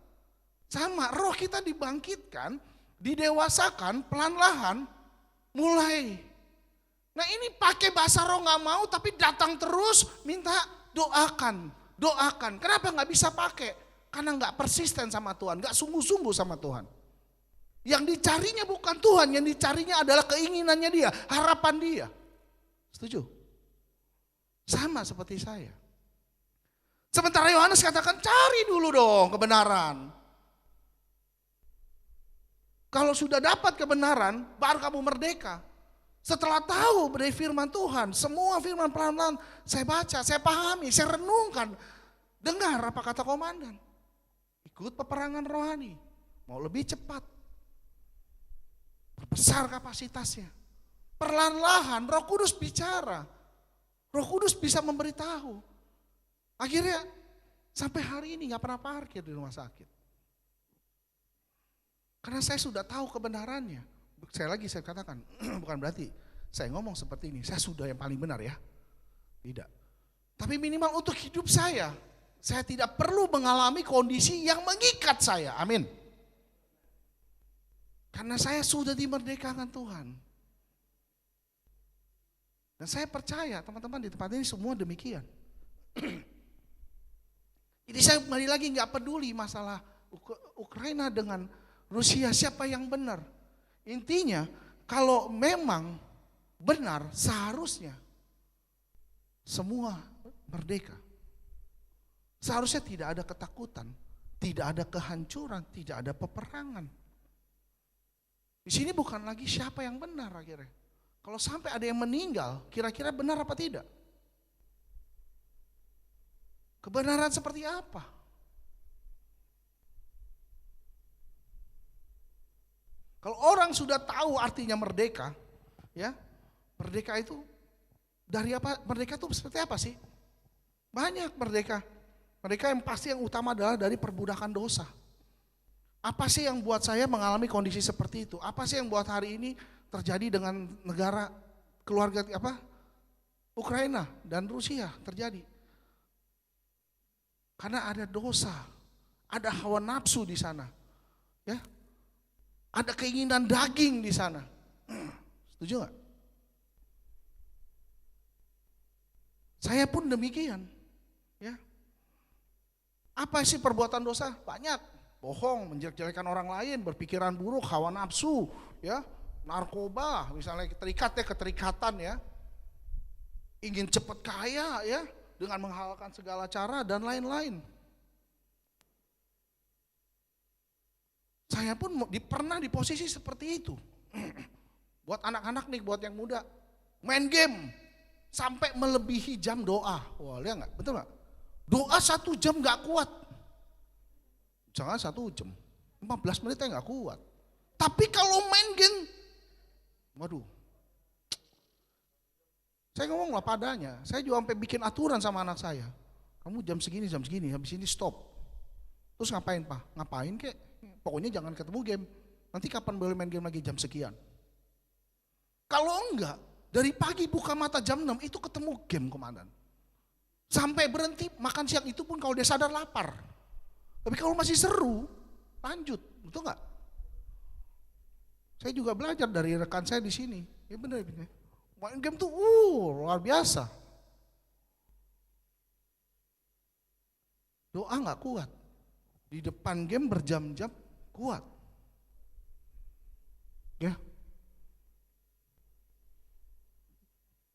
Sama, roh kita dibangkitkan, didewasakan, pelan-lahan, mulai. Nah ini pakai bahasa roh nggak mau, tapi datang terus minta doakan. Kenapa nggak bisa pakai? Karena nggak persisten sama Tuhan, nggak sungguh-sungguh sama Tuhan. Yang dicarinya bukan Tuhan, yang dicarinya adalah keinginannya dia, harapan dia. Setuju? Sama seperti saya. Sementara Yohanes katakan cari dulu dong kebenaran. Kalau sudah dapat kebenaran, baru kamu merdeka. Setelah tahu dari firman Tuhan, semua firman pelan-pelan saya baca, saya pahami, saya renungkan. Dengar apa kata komandan. Ikut peperangan rohani, mau lebih cepat. besar kapasitasnya. Perlahan-lahan Roh Kudus bicara. Roh Kudus bisa memberitahu. Akhirnya sampai hari ini gak pernah parkir di rumah sakit. Karena saya sudah tahu kebenarannya. Saya katakan, bukan berarti saya ngomong seperti ini, saya sudah yang paling benar ya. Tidak. Tapi minimal untuk hidup saya tidak perlu mengalami kondisi yang mengikat saya. Amin. Karena saya sudah dimerdekakan Tuhan. Dan saya percaya teman-teman di tempat ini semua demikian. Jadi saya kembali lagi gak peduli masalah Ukraina dengan Rusia siapa yang benar. Intinya kalau memang benar seharusnya semua merdeka. Seharusnya tidak ada ketakutan, tidak ada kehancuran, tidak ada peperangan. Di sini bukan lagi siapa yang benar akhirnya. Kalau sampai ada yang meninggal, kira-kira benar apa tidak? Kebenaran seperti apa? Kalau orang sudah tahu artinya merdeka, ya, merdeka itu dari apa? Merdeka itu seperti apa sih? Banyak merdeka. Merdeka yang pasti yang utama adalah dari perbudakan dosa. Apa sih yang buat saya mengalami kondisi seperti itu? Apa sih yang buat hari ini terjadi dengan negara keluarga Ukraina dan Rusia terjadi? Karena ada dosa, ada hawa nafsu di sana, ya. Ada keinginan daging di sana. Setuju gak? Saya pun demikian. Ya. Apa sih perbuatan dosa? Banyak. Bohong, menjelek-jelekan orang lain, berpikiran buruk, hawa nafsu, ya, narkoba, misalnya keterikatan ya. Ingin cepat kaya ya, dengan menghalalkan segala cara dan lain-lain. Saya pun pernah di posisi seperti itu. Buat anak-anak nih, buat yang muda, main game sampai melebihi jam doa. Wah, lihat nggak? Betul nggak? Doa 1 jam nggak kuat. Jangan 1 jam, 15 menit nggak kuat. Tapi kalau main game, waduh. Saya ngomong lah padanya. Saya juga sampai bikin aturan sama anak saya. Kamu jam segini, habis ini stop. Terus ngapain Pak? Ngapain kek? Pokoknya jangan ketemu game. Nanti kapan boleh main game lagi jam sekian. Kalau enggak, dari pagi buka mata jam 6 itu ketemu game komandan. Sampai berhenti makan siang itu pun kalau dia sadar lapar. Tapi kalau masih seru, lanjut. Betul enggak? Saya juga belajar dari rekan saya di sini. Ya benar. Main game tuh luar biasa. Doa enggak kuat. Di depan game berjam-jam kuat. Ya.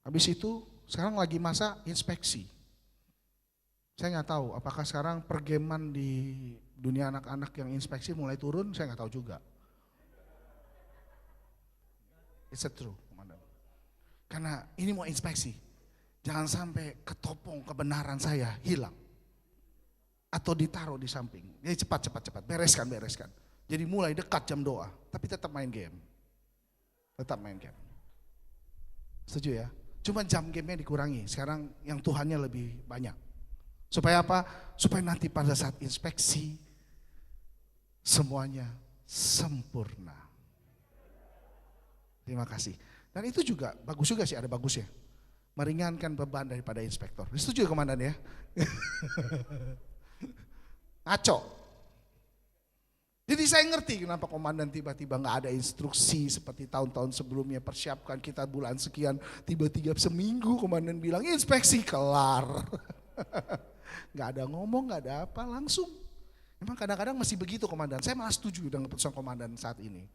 Habis itu sekarang lagi masa inspeksi. Saya nggak tahu apakah sekarang pergaman di dunia anak-anak yang inspeksi mulai turun, saya nggak tahu juga. It's true, komandan. Karena ini mau inspeksi. Jangan sampai ketopong kebenaran saya hilang. Atau ditaruh di samping. Jadi cepat, bereskan. Jadi mulai dekat jam doa, tapi tetap main game. Setuju ya? Cuma jam gamenya dikurangi, sekarang yang Tuhannya lebih banyak. Supaya apa? Supaya nanti pada saat inspeksi, semuanya sempurna. Terima kasih. Dan itu juga, bagus juga sih, ada bagusnya. Meringankan beban daripada inspektor. Setuju komandan ya? Ngaco. Jadi saya ngerti kenapa komandan tiba-tiba gak ada instruksi seperti tahun-tahun sebelumnya, persiapkan kita bulan sekian, tiba-tiba seminggu komandan bilang inspeksi kelar. Gak ada ngomong, gak ada apa, langsung. Memang kadang-kadang masih begitu komandan, saya malah setuju dengan keputusan komandan saat ini.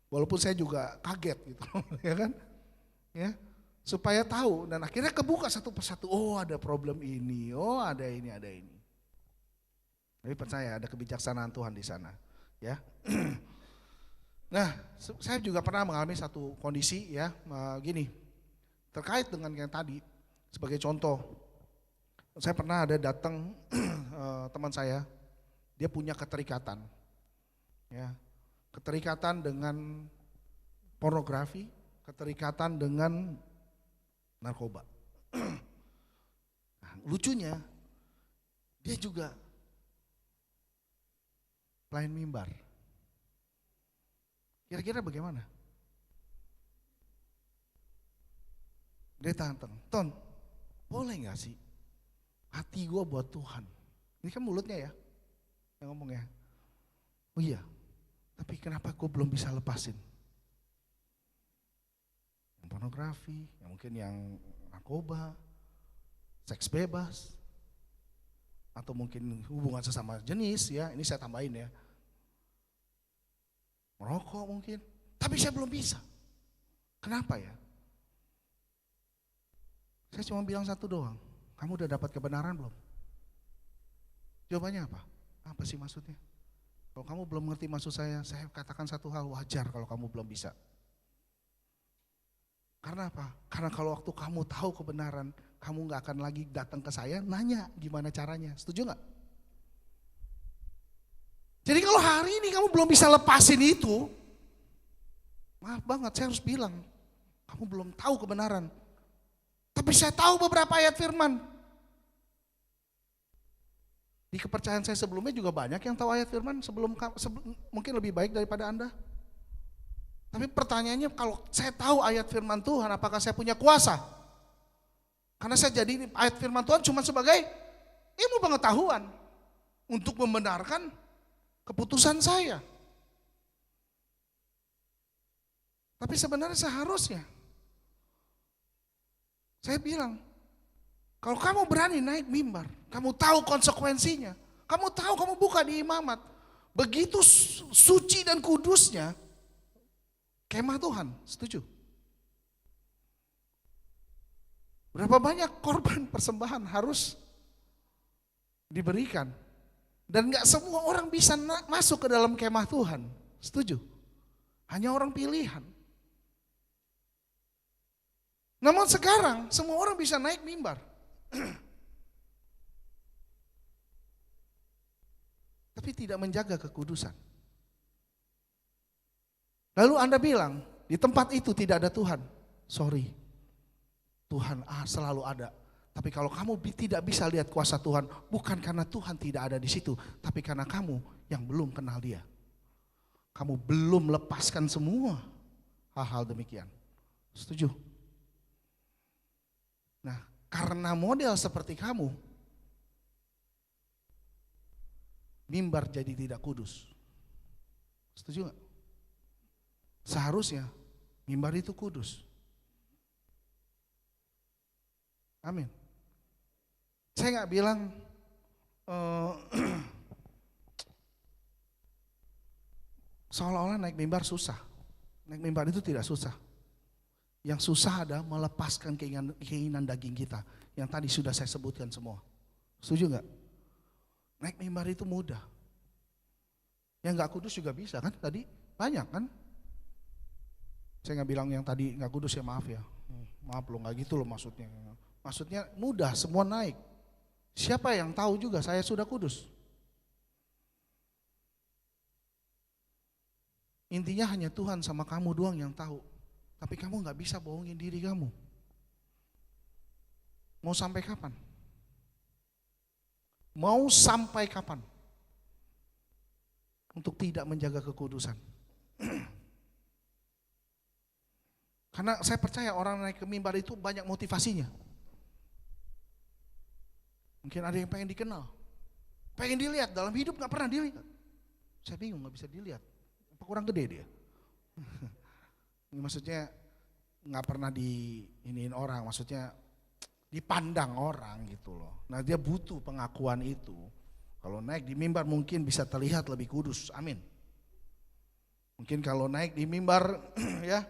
Walaupun saya juga kaget gitu, ya kan? Ya, supaya tahu dan akhirnya kebuka satu persatu, oh ada problem ini, oh ada ini. Tapi percaya ada kebijaksanaan Tuhan di sana, ya. Nah, saya juga pernah mengalami satu kondisi ya, gini, terkait dengan yang tadi, sebagai contoh, saya pernah ada datang teman saya, dia punya keterikatan, ya, keterikatan dengan pornografi, keterikatan dengan narkoba. Nah, lucunya dia juga pelayan mimbar. Kira-kira bagaimana? Dia tantang, Ton, boleh gak sih hati gue buat Tuhan? Ini kan mulutnya ya yang ngomong ya. Oh iya, tapi kenapa gue belum bisa lepasin? Yang pornografi, yang mungkin yang narkoba, seks bebas, atau mungkin hubungan sesama jenis ya, ini saya tambahin ya. Merokok mungkin, tapi saya belum bisa. Kenapa ya? Saya cuma bilang satu doang, kamu udah dapat kebenaran belum? Jawabannya apa? Apa sih maksudnya? Kalau kamu belum ngerti maksud saya katakan satu hal, wajar kalau kamu belum bisa. Karena apa? Karena kalau waktu kamu tahu kebenaran, kamu gak akan lagi datang ke saya nanya gimana caranya, setuju gak? Jadi kalau hari ini kamu belum bisa lepasin itu, maaf banget saya harus bilang, kamu belum tahu kebenaran. Tapi saya tahu beberapa ayat firman. Di kepercayaan saya sebelumnya juga banyak yang tahu ayat firman mungkin lebih baik daripada Anda. Tapi pertanyaannya, kalau saya tahu ayat firman Tuhan, apakah saya punya kuasa? Karena saya jadi ayat firman Tuhan cuma sebagai ilmu pengetahuan untuk membenarkan keputusan saya. Tapi sebenarnya seharusnya saya bilang, kalau kamu berani naik mimbar, kamu tahu konsekuensinya, kamu tahu kamu buka di imamat, begitu suci dan kudusnya kemah Tuhan, setuju? Berapa banyak korban persembahan harus diberikan, dan gak semua orang bisa masuk ke dalam kemah Tuhan, setuju? Hanya orang pilihan. Namun sekarang semua orang bisa naik mimbar. Tapi tidak menjaga kekudusan. Lalu Anda bilang, di tempat itu tidak ada Tuhan. Sorry, Tuhan selalu ada. Tapi kalau kamu tidak bisa lihat kuasa Tuhan, bukan karena Tuhan tidak ada di situ, tapi karena kamu yang belum kenal Dia. Kamu belum lepaskan semua hal-hal demikian. Setuju? Nah, karena model seperti kamu, mimbar jadi tidak kudus. Setuju gak? Seharusnya mimbar itu kudus. Amin. Saya gak bilang seolah-olah naik mimbar susah. Naik mimbar itu tidak susah. Yang susah ada melepaskan keinginan daging kita, yang tadi sudah saya sebutkan semua. Setuju gak? Naik mimbar itu mudah. Yang gak kudus juga bisa kan, tadi banyak kan. Saya gak bilang yang tadi gak kudus ya, maaf ya. Maaf loh, gak gitu loh maksudnya. Maksudnya mudah, semua naik. Siapa yang tahu juga saya sudah kudus? Intinya hanya Tuhan sama kamu doang yang tahu. Tapi kamu gak bisa bohongin diri kamu. Mau sampai kapan? Mau sampai kapan? Untuk tidak menjaga kekudusan. Karena saya percaya orang naik ke mimbar itu banyak motivasinya. Mungkin ada yang pengen dikenal, pengen dilihat, dalam hidup gak pernah dilihat. Saya bingung gak bisa dilihat, apa kurang gede dia? Maksudnya gak pernah diiniin orang, maksudnya dipandang orang gitu loh. Nah dia butuh pengakuan itu. Kalau naik di mimbar mungkin bisa terlihat lebih kudus, amin. Mungkin kalau naik di mimbar ya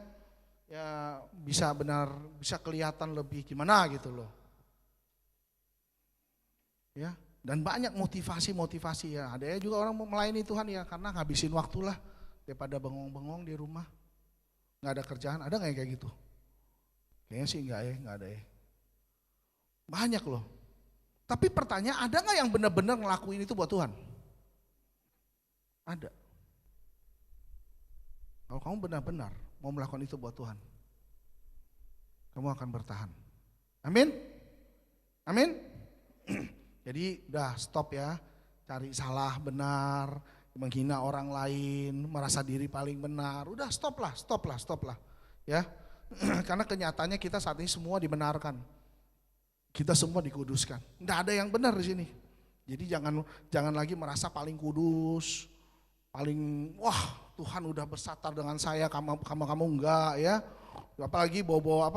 bisa kelihatan lebih gimana gitu loh. Ya, dan banyak motivasi ya. Ada juga orang melayani Tuhan ya karena ngabisin waktu lah daripada bengong-bengong di rumah. Nggak ada kerjaan, ada nggak yang kayak gitu? Kayaknya sih nggak ada ya. Banyak loh. Tapi pertanyaan, ada nggak yang benar-benar ngelakuin itu buat Tuhan? Ada. Kalau kamu benar-benar mau melakukan itu buat Tuhan, kamu akan bertahan. Amin? Amin? Jadi udah stop ya, cari salah benar, menghina orang lain, merasa diri paling benar. Udah stop lah. Ya. Karena kenyataannya kita saat ini semua dibenarkan. Kita semua dikuduskan. Enggak ada yang benar di sini. Jadi jangan lagi merasa paling kudus, paling wah Tuhan udah bersatar dengan saya, kamu enggak ya. Apalagi bawa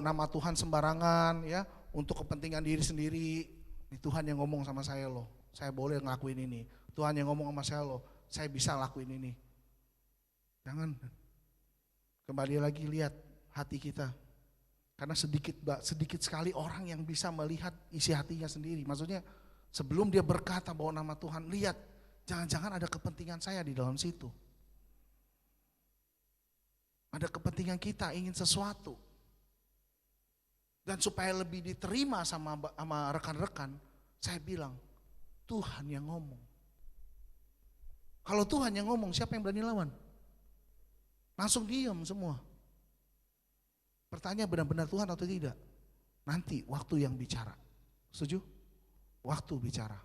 nama Tuhan sembarangan ya, untuk kepentingan diri sendiri. Ini Tuhan yang ngomong sama saya loh, saya boleh ngelakuin ini. Tuhan yang ngomong sama saya loh, saya bisa lakuin ini. Jangan. Kembali lagi lihat hati kita. Karena sedikit sekali orang yang bisa melihat isi hatinya sendiri. Maksudnya sebelum dia berkata bawa nama Tuhan, lihat jangan-jangan ada kepentingan saya di dalam situ. Ada kepentingan kita ingin sesuatu. Dan supaya lebih diterima sama rekan-rekan, saya bilang, Tuhan yang ngomong. Kalau Tuhan yang ngomong, siapa yang berani lawan? Langsung diam semua. Pertanyaan benar-benar Tuhan atau tidak? Nanti waktu yang bicara. Setuju? Waktu bicara.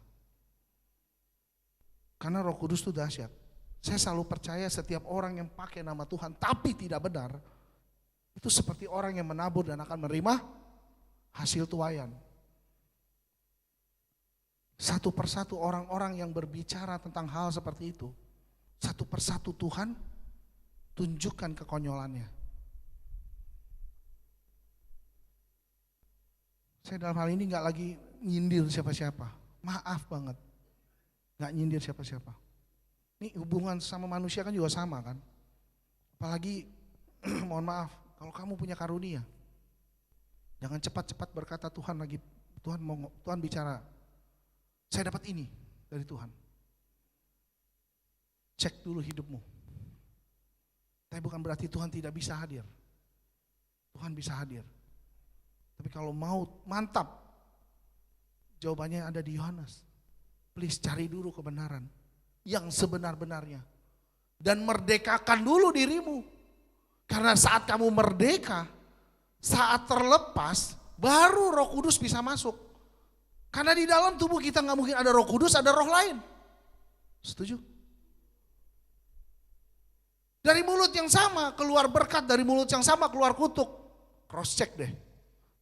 Karena Roh Kudus itu dahsyat. Saya selalu percaya setiap orang yang pakai nama Tuhan tapi tidak benar, itu seperti orang yang menabur dan akan menerima hasil tuaian. Satu persatu orang-orang yang berbicara tentang hal seperti itu, satu persatu Tuhan tunjukkan kekonyolannya. Saya dalam hal ini gak lagi nyindir siapa-siapa, maaf banget, gak nyindir siapa-siapa. Ini hubungan sama manusia kan juga sama kan, apalagi mohon maaf, kalau kamu punya karunia, jangan cepat-cepat berkata Tuhan bicara, saya dapat ini dari Tuhan. Cek dulu hidupmu. Tapi bukan berarti Tuhan tidak bisa hadir. Tuhan bisa hadir. Tapi kalau mau mantap, jawabannya ada di Yohanes. Please cari dulu kebenaran yang sebenar-benarnya. Dan merdekakan dulu dirimu. Karena saat kamu merdeka, saat terlepas, baru Roh Kudus bisa masuk. Karena di dalam tubuh kita gak mungkin ada Roh Kudus, ada roh lain. Setuju? Dari mulut yang sama keluar berkat, dari mulut yang sama keluar kutuk. Cross check deh.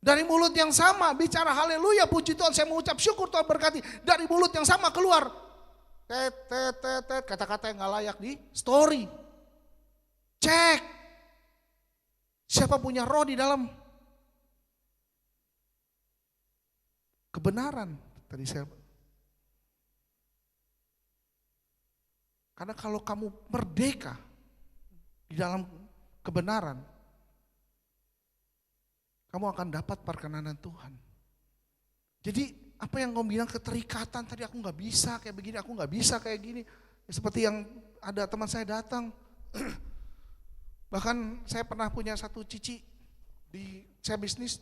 Dari mulut yang sama bicara haleluya, puji Tuhan, saya mengucap syukur Tuhan berkati. Dari mulut yang sama keluar kata-kata yang gak layak di story. Cek. Siapa punya roh di dalam kebenaran tadi saya. Karena kalau kamu merdeka di dalam kebenaran, kamu akan dapat perkenanan Tuhan. Jadi apa yang kamu bilang keterikatan tadi, aku gak bisa kayak begini, aku gak bisa kayak gini. Seperti yang ada teman saya datang, bahkan saya pernah punya satu cici, saya bisnis,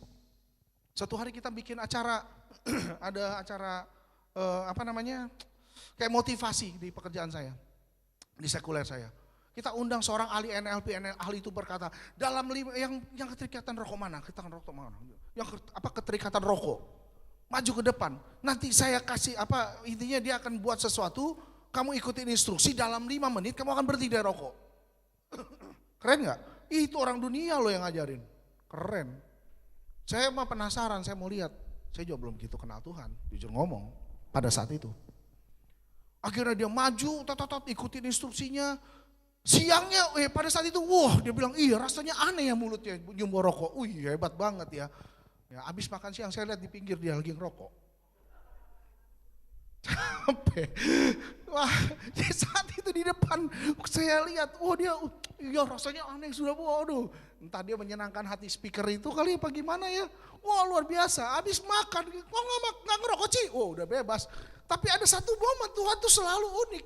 suatu hari kita bikin acara, ada acara kayak motivasi di pekerjaan saya, di sekuler saya. Kita undang seorang ahli NLP, ahli itu berkata, dalam yang keterikatan rokok mana? Yang keterikatan rokok. Maju ke depan. Nanti saya kasih intinya dia akan buat sesuatu, kamu ikutin instruksi dalam 5 menit kamu akan berhenti dari rokok. Keren gak? Itu orang dunia loh yang ngajarin. Keren. Saya mah penasaran, saya mau lihat. Saya juga belum gitu kenal Tuhan, jujur ngomong pada saat itu. Akhirnya dia maju, ikutin instruksinya. Siangnya pada saat itu, dia bilang, iya rasanya aneh ya mulutnya, nyium rokok. Hebat banget ya. Ya, abis makan siang saya lihat di pinggir dia lagi ngerokok. Capek. Wah, di saat itu di depan saya lihat, dia rasanya aneh sudah, waduh. Entah dia menyenangkan hati speaker itu kali apa gimana ya. Wah luar biasa, abis makan, nggak ngerokok sih, udah bebas. Tapi ada satu momen Tuhan tuh selalu unik.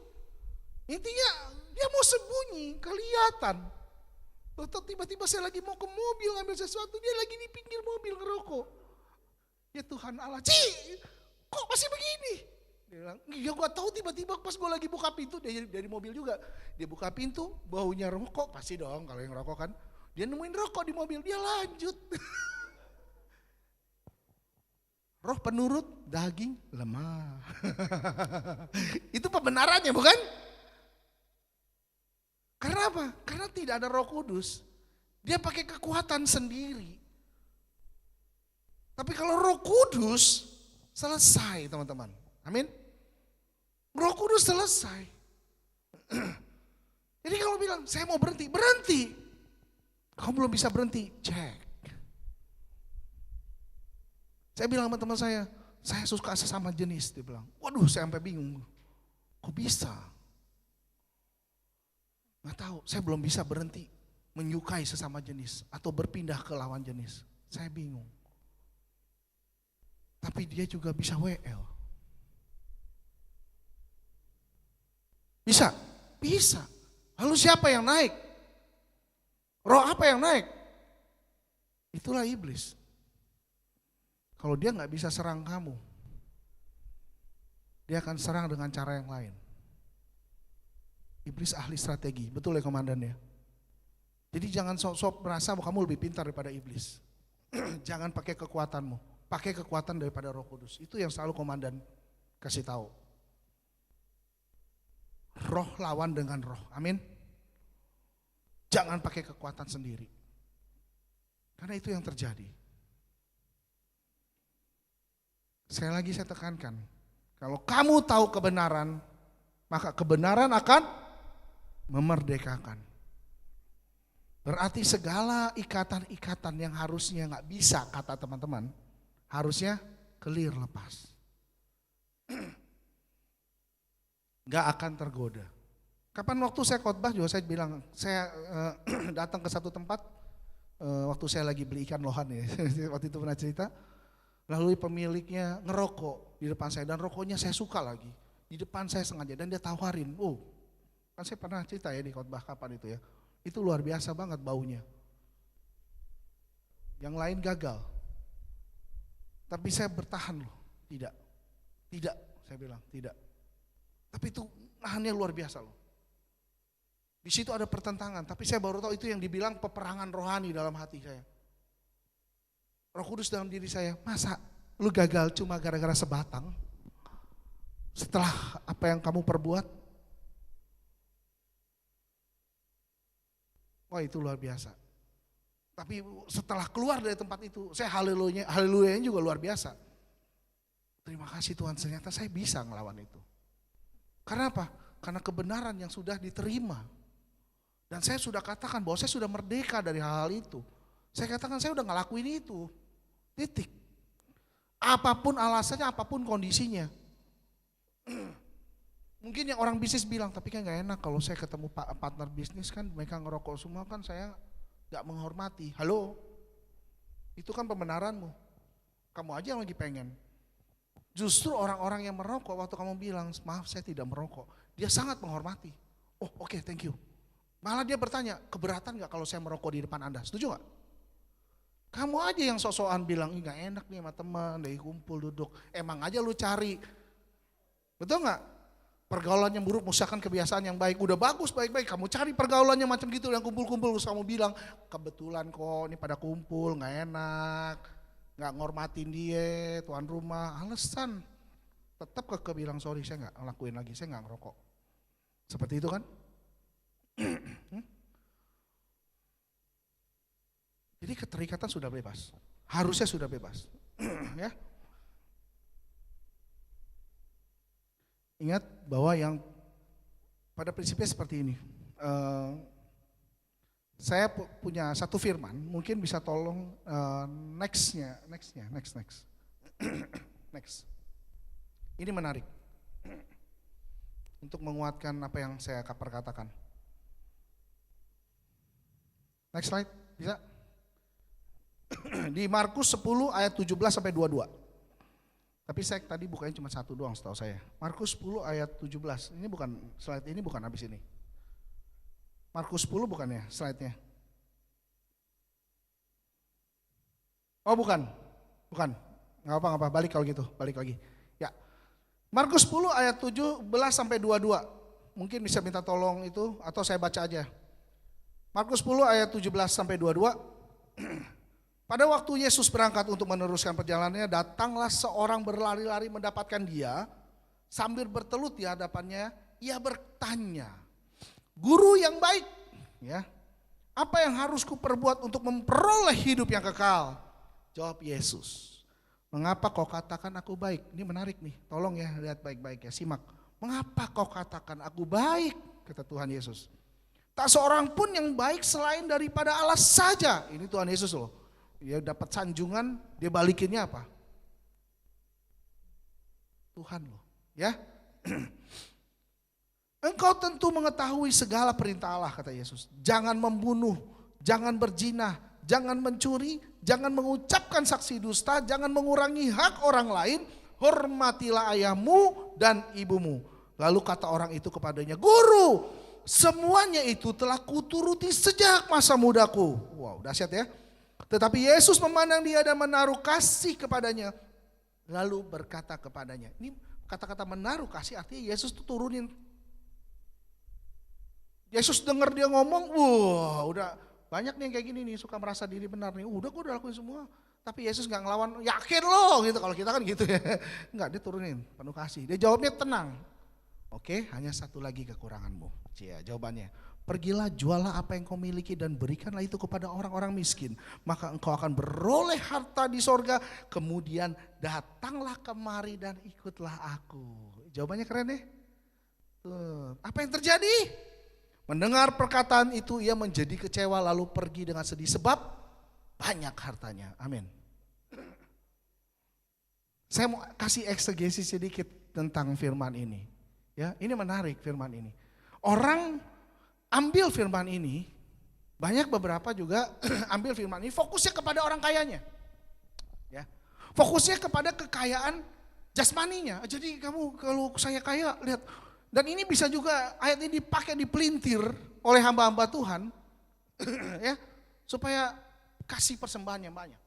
Intinya dia mau sembunyi, kelihatan. Tiba-tiba saya lagi mau ke mobil ngambil sesuatu, dia lagi di pinggir mobil ngerokok. Ya Tuhan Allah, kok masih begini? Dia bilang, iya gue tahu tiba-tiba pas gue lagi buka pintu dari mobil juga. Dia buka pintu, baunya rokok, pasti dong kalau yang rokok kan. Dia nemuin rokok di mobil, dia lanjut. Roh penurut, daging lemah. Itu pembenarannya bukan? Karena apa? Karena tidak ada Roh Kudus. Dia pakai kekuatan sendiri. Tapi kalau Roh Kudus selesai teman-teman. Amin. Roh Kudus selesai. Jadi kalau bilang saya mau berhenti, berhenti. Kamu belum bisa berhenti, cek. Saya bilang sama teman saya suka sesama jenis. Dia bilang, waduh saya sampai bingung. Kok bisa? Nggak tahu, saya belum bisa berhenti menyukai sesama jenis atau berpindah ke lawan jenis. Saya bingung. Tapi dia juga bisa WL. Bisa? Bisa. Lalu siapa yang naik? Roh apa yang naik? Itulah iblis. Kalau dia nggak bisa serang kamu, dia akan serang dengan cara yang lain. Iblis ahli strategi, betul ya komandan ya? Jadi jangan sok-sok merasa bahwa kamu lebih pintar daripada iblis. Jangan pakai kekuatanmu, pakai kekuatan daripada Roh Kudus. Itu yang selalu komandan kasih tahu. Roh lawan dengan roh, amin. Jangan pakai kekuatan sendiri. Karena itu yang terjadi. Sekali lagi saya tekankan, kalau kamu tahu kebenaran, maka kebenaran akan memerdekakan. Berarti segala ikatan-ikatan yang harusnya nggak bisa, kata teman-teman, harusnya clear, lepas. Nggak akan tergoda. Kapan waktu saya khotbah juga saya bilang, saya datang ke satu tempat, waktu saya lagi beli ikan lohan ya, waktu itu pernah cerita. Lalu pemiliknya ngerokok di depan saya dan rokoknya saya suka lagi. Di depan saya sengaja dan dia tawarin, kan saya pernah cerita ya di khotbah kapan itu ya. Itu luar biasa banget baunya. Yang lain gagal. Tapi saya bertahan loh, tidak, saya bilang tidak. Tapi itu nahannya luar biasa loh. Di situ ada pertentangan, tapi saya baru tahu itu yang dibilang peperangan rohani dalam hati saya. Roh Kudus dalam diri saya, masa lu gagal cuma gara-gara sebatang? Setelah apa yang kamu perbuat? Wah itu luar biasa. Tapi setelah keluar dari tempat itu, saya haleluyanya juga luar biasa. Terima kasih Tuhan, ternyata saya bisa ngelawan itu. Karena apa? Karena kebenaran yang sudah diterima. Dan saya sudah katakan bahwa saya sudah merdeka dari hal-hal itu. Saya katakan saya udah ngelakuin itu. Titik. Apapun alasannya, apapun kondisinya. Mungkin yang orang bisnis bilang, tapi kan gak enak kalau saya ketemu partner bisnis kan mereka ngerokok semua kan saya gak menghormati. Halo, itu kan pembenaranmu. Kamu aja yang lagi pengen. Justru orang-orang yang merokok waktu kamu bilang, maaf saya tidak merokok. Dia sangat menghormati. Oh oke, thank you. Malah dia bertanya, keberatan gak kalau saya merokok di depan Anda? Setuju gak? Kamu aja yang sok-sokan bilang, gak enak nih sama teman, lagi kumpul duduk. Emang aja lu cari. Betul gak? Pergaulan yang buruk musyakan kebiasaan yang baik. Udah bagus, baik-baik. Kamu cari pergaulannya macam gitu yang kumpul-kumpul. Terus kamu bilang, kebetulan kok ini pada kumpul, gak enak. Gak ngormatin dia, tuan rumah. Alasan. Tetap bilang, sorry saya gak ngelakuin lagi, saya gak ngerokok. Seperti itu kan? Jadi keterikatan sudah bebas, harusnya sudah bebas, ya. Ingat bahwa yang pada prinsipnya seperti ini. Saya punya satu firman, mungkin bisa tolong next. Next. Ini menarik untuk menguatkan apa yang saya katakan. Next slide, bisa? Di Markus 10 ayat 17 sampai 22. Tapi saya tadi bukanya cuma satu doang setahu saya. Markus 10 ayat 17. Ini bukan slide ini, bukan habis ini. Markus 10 bukan ya slide-nya? Oh bukan. Enggak apa-apa, balik kalau gitu, balik lagi. Ya. Markus 10 ayat 17 sampai 22. Mungkin bisa minta tolong itu atau saya baca aja. Markus 10 ayat 17 sampai 22. Pada waktu Yesus berangkat untuk meneruskan perjalanannya, datanglah seorang berlari-lari mendapatkan dia. Sambil bertelut di hadapannya, ia bertanya, "Guru yang baik, ya, apa yang harus kuperbuat untuk memperoleh hidup yang kekal?" Jawab Yesus, "Mengapa kau katakan aku baik?" Ini menarik nih, tolong ya lihat baik-baik ya, simak. "Mengapa kau katakan aku baik?" kata Tuhan Yesus. "Tak seorang pun yang baik selain daripada Allah saja." Ini Tuhan Yesus loh. Dia dapat sanjungan, dia balikinnya apa? Tuhan loh, ya. "Engkau tentu mengetahui segala perintah Allah," kata Yesus. "Jangan membunuh, jangan berzina, jangan mencuri, jangan mengucapkan saksi dusta, jangan mengurangi hak orang lain, hormatilah ayahmu dan ibumu." Lalu kata orang itu kepadanya, "Guru, semuanya itu telah kuturuti sejak masa mudaku." Wow, dahsyat ya. Tetapi Yesus memandang dia dan menaruh kasih kepadanya. Lalu berkata kepadanya, ini kata-kata menaruh kasih artinya Yesus tuh turunin. Yesus dengar dia ngomong, wah udah banyak nih yang kayak gini nih, suka merasa diri benar nih. Udah gue udah lakuin semua. Tapi Yesus gak ngelawan, yakin loh gitu. Kalau kita kan gitu ya. Enggak, dia turunin penuh kasih. Dia jawabnya tenang. "Oke, hanya satu lagi kekuranganmu." Cia, jawabannya, "Pergilah, jualah apa yang kau miliki dan berikanlah itu kepada orang-orang miskin. Maka engkau akan beroleh harta di sorga. Kemudian datanglah kemari dan ikutlah aku." Jawabannya keren deh. Tuh, apa yang terjadi? Mendengar perkataan itu ia menjadi kecewa lalu pergi dengan sedih sebab banyak hartanya. Amin. Saya mau kasih eksegesis sedikit tentang firman ini. Ya, ini menarik firman ini. Orang ambil firman ini, banyak beberapa juga ambil firman ini fokusnya kepada orang kayanya. Ya. Fokusnya kepada kekayaan jasmaninya. Jadi kamu kalau saya kaya, lihat. Dan ini bisa juga ayat ini dipakai dipelintir oleh hamba-hamba Tuhan ya, supaya kasih persembahan yang banyak.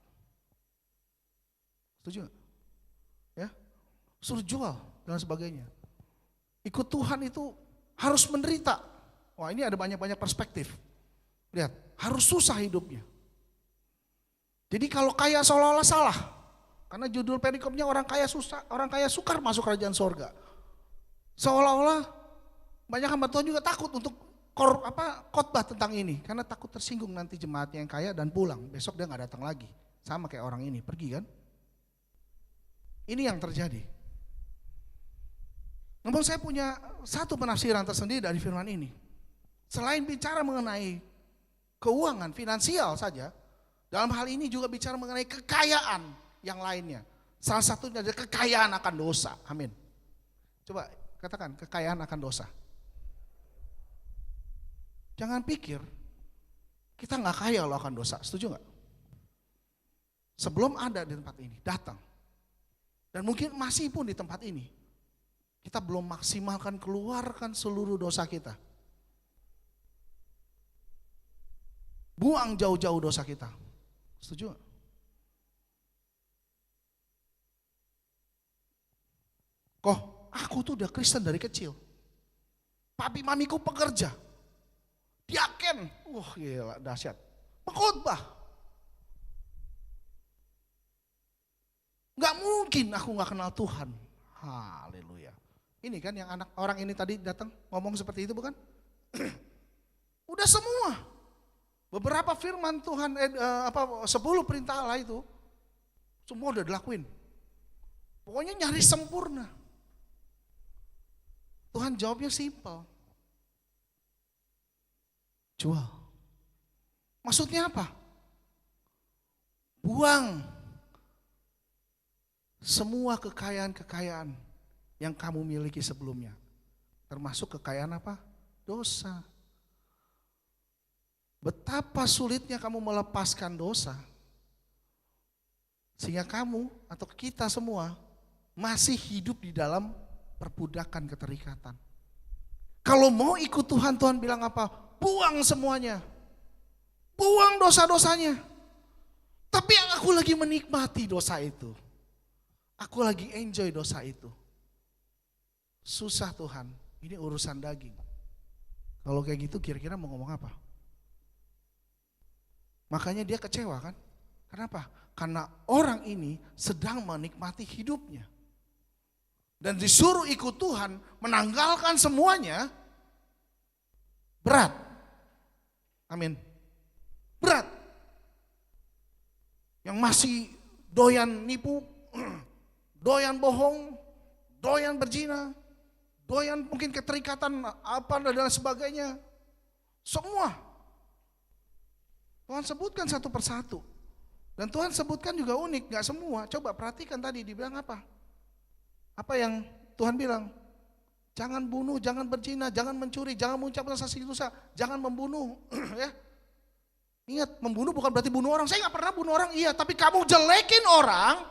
Setuju gak? Ya. Suruh jual dan sebagainya. Ikut Tuhan itu harus menderita. Wah, ini ada banyak-banyak perspektif. Lihat, harus susah hidupnya. Jadi kalau kaya seolah-olah salah. Karena judul perikopnya orang kaya susah, orang kaya sukar masuk kerajaan sorga. Seolah-olah banyak hamba Tuhan juga takut untuk khotbah tentang ini. Karena takut tersinggung nanti jemaatnya yang kaya dan pulang. Besok dia gak datang lagi. Sama kayak orang ini, pergi kan. Ini yang terjadi. Namun saya punya satu penafsiran tersendiri dari firman ini. Selain bicara mengenai keuangan, finansial saja, dalam hal ini juga bicara mengenai kekayaan yang lainnya. Salah satunya adalah kekayaan akan dosa. Amin. Coba katakan, kekayaan akan dosa. Jangan pikir kita gak kaya kalau akan dosa, setuju gak? Sebelum ada di tempat ini, datang. Dan mungkin masih pun di tempat ini, kita belum maksimalkan keluarkan seluruh dosa kita. Buang jauh-jauh dosa kita. Setuju gak? Kok aku tuh udah Kristen dari kecil. Papi mamiku pekerja. Diaken. Wah gila dahsyat. Pengkhotbah. Gak mungkin aku gak kenal Tuhan. Haleluya. Ini kan yang anak orang ini tadi datang ngomong seperti itu bukan? Udah semua. Beberapa firman Tuhan 10 perintah Allah itu semua udah dilakuin. Pokoknya nyaris sempurna. Tuhan jawabnya simpel. Jual. Maksudnya apa? Buang semua kekayaan-kekayaan yang kamu miliki sebelumnya. Termasuk kekayaan apa? Dosa. Betapa sulitnya kamu melepaskan dosa. Sehingga kamu atau kita semua masih hidup di dalam perbudakan keterikatan. Kalau mau ikut Tuhan, Tuhan bilang apa? Buang semuanya. Buang dosa-dosanya. Tapi aku lagi menikmati dosa itu. Aku lagi enjoy dosa itu. Susah Tuhan, ini urusan daging. Kalau kayak gitu kira-kira mau ngomong apa? Makanya dia kecewa kan? Kenapa? Karena orang ini sedang menikmati hidupnya. Dan disuruh ikut Tuhan, menanggalkan semuanya, berat. Amin. Berat. Yang masih doyan nipu, doyan bohong, doyan berzina, doyan mungkin keterikatan apa dan sebagainya. Semua. Tuhan sebutkan satu persatu. Dan Tuhan sebutkan juga unik, gak semua. Coba perhatikan tadi dibilang apa? Apa yang Tuhan bilang? Jangan bunuh, jangan berzina, jangan mencuri, jangan mengucapkan saksi dosa, jangan membunuh. Ya. Ingat, membunuh bukan berarti bunuh orang. Saya gak pernah bunuh orang, iya. Tapi kamu jelekin orang,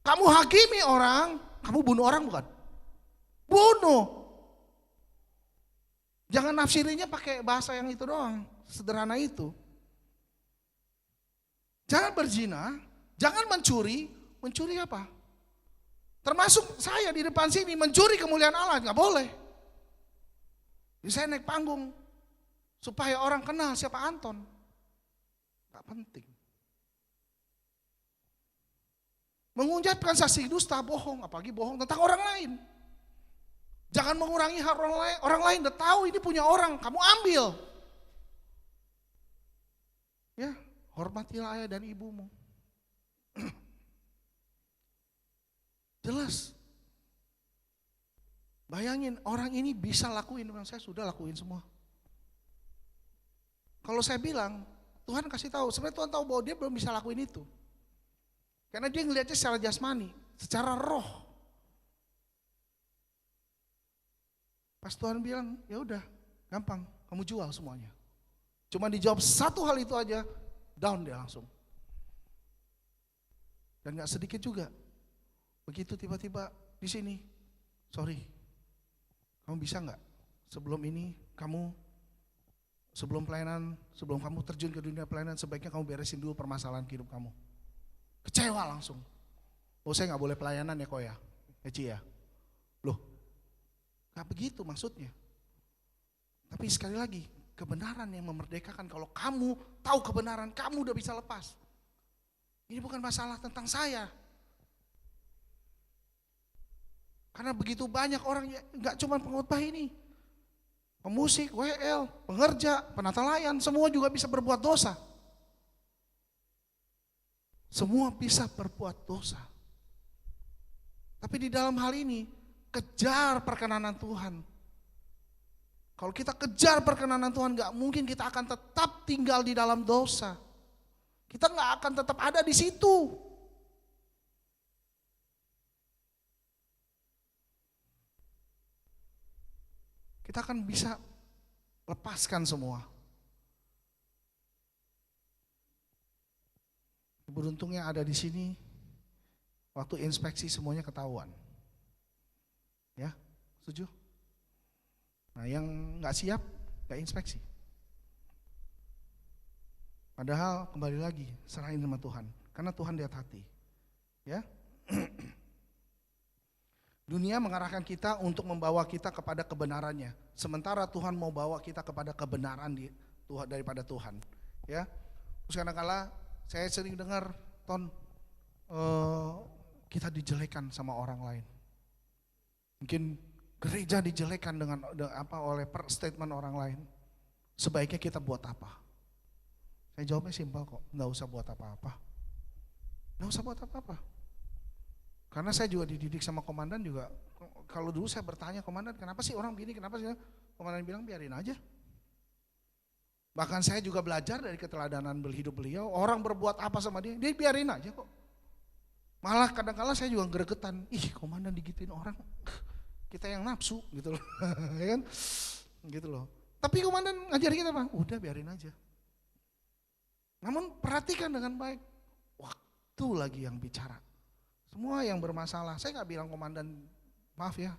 kamu hakimi orang, kamu bunuh orang bukan? Bunuh. Jangan nafsirinya pakai bahasa yang itu doang, sederhana itu. Jangan berzina, jangan mencuri. Mencuri apa? Termasuk saya di depan sini mencuri kemuliaan Allah, gak boleh. Jadi saya naik panggung supaya orang kenal siapa Anton. Gak penting. Mengucapkan saksi dusta, bohong, apalagi bohong tentang orang lain. Jangan mengurangi hak orang lain, udah tahu ini punya orang, kamu ambil. Ya, hormatilah ayah dan ibumu. Jelas. Bayangin orang ini bisa lakuin, saya sudah lakuin semua. Kalau saya bilang, Tuhan kasih tahu, sebenarnya Tuhan tahu bahwa dia belum bisa lakuin itu. Karena dia ngelihatnya secara jasmani, secara roh. Pas Tuhan bilang, ya udah, gampang, kamu jual semuanya. Cuma dijawab satu hal itu aja, down dia langsung. Dan gak sedikit juga. Begitu tiba-tiba di sini, sorry, kamu bisa gak sebelum ini sebelum pelayanan, sebelum kamu terjun ke dunia pelayanan, sebaiknya kamu beresin dulu permasalahan hidup kamu. Kecewa langsung. Oh saya gak boleh pelayanan ya kok ya, Eci ya. Loh, gak begitu maksudnya. Tapi sekali lagi, kebenaran yang memerdekakan. Kalau kamu tahu kebenaran, kamu udah bisa lepas. Ini bukan masalah tentang saya. Karena begitu banyak orang, gak cuma pengkhotbah ini. Pemusik, WL, pengerja, penata layan, semua juga bisa berbuat dosa. Semua bisa berbuat dosa. Tapi di dalam hal ini, kejar perkenanan Tuhan. Kalau kita kejar perkenanan Tuhan, gak mungkin kita akan tetap tinggal di dalam dosa. Kita gak akan tetap ada di situ. Kita akan bisa lepaskan semua. Beruntungnya ada di sini, waktu inspeksi semuanya ketahuan. Ya, setuju? Nah yang gak siap, gak inspeksi. Padahal kembali lagi, serahin sama Tuhan. Karena Tuhan lihat hati. Ya. Dunia mengarahkan kita untuk membawa kita kepada kebenarannya. Sementara Tuhan mau bawa kita kepada kebenaran daripada Tuhan. Ya. Terus kadang-kala saya sering dengar, Ton, kita dijelekan sama orang lain. Mungkin gereja dijelekan oleh statement orang lain. Sebaiknya kita buat apa? Saya jawabnya simpel kok, nggak usah buat apa-apa. Nggak usah buat apa-apa. Karena saya juga dididik sama komandan juga. Kalau dulu saya bertanya, komandan kenapa sih orang begini, kenapa sih? Komandan bilang biarin aja. Bahkan saya juga belajar dari keteladanan berhidup beliau. Orang berbuat apa sama dia biarin aja kok. Malah kadang-kala saya juga gregetan. Ih komandan digituin orang, kita yang nafsu gitu loh. Ya kan? Gitu loh. Tapi komandan ngajarin kita Bang, udah biarin aja. Namun perhatikan dengan baik. Waktu lagi yang bicara. Semua yang bermasalah, saya gak bilang komandan, maaf ya,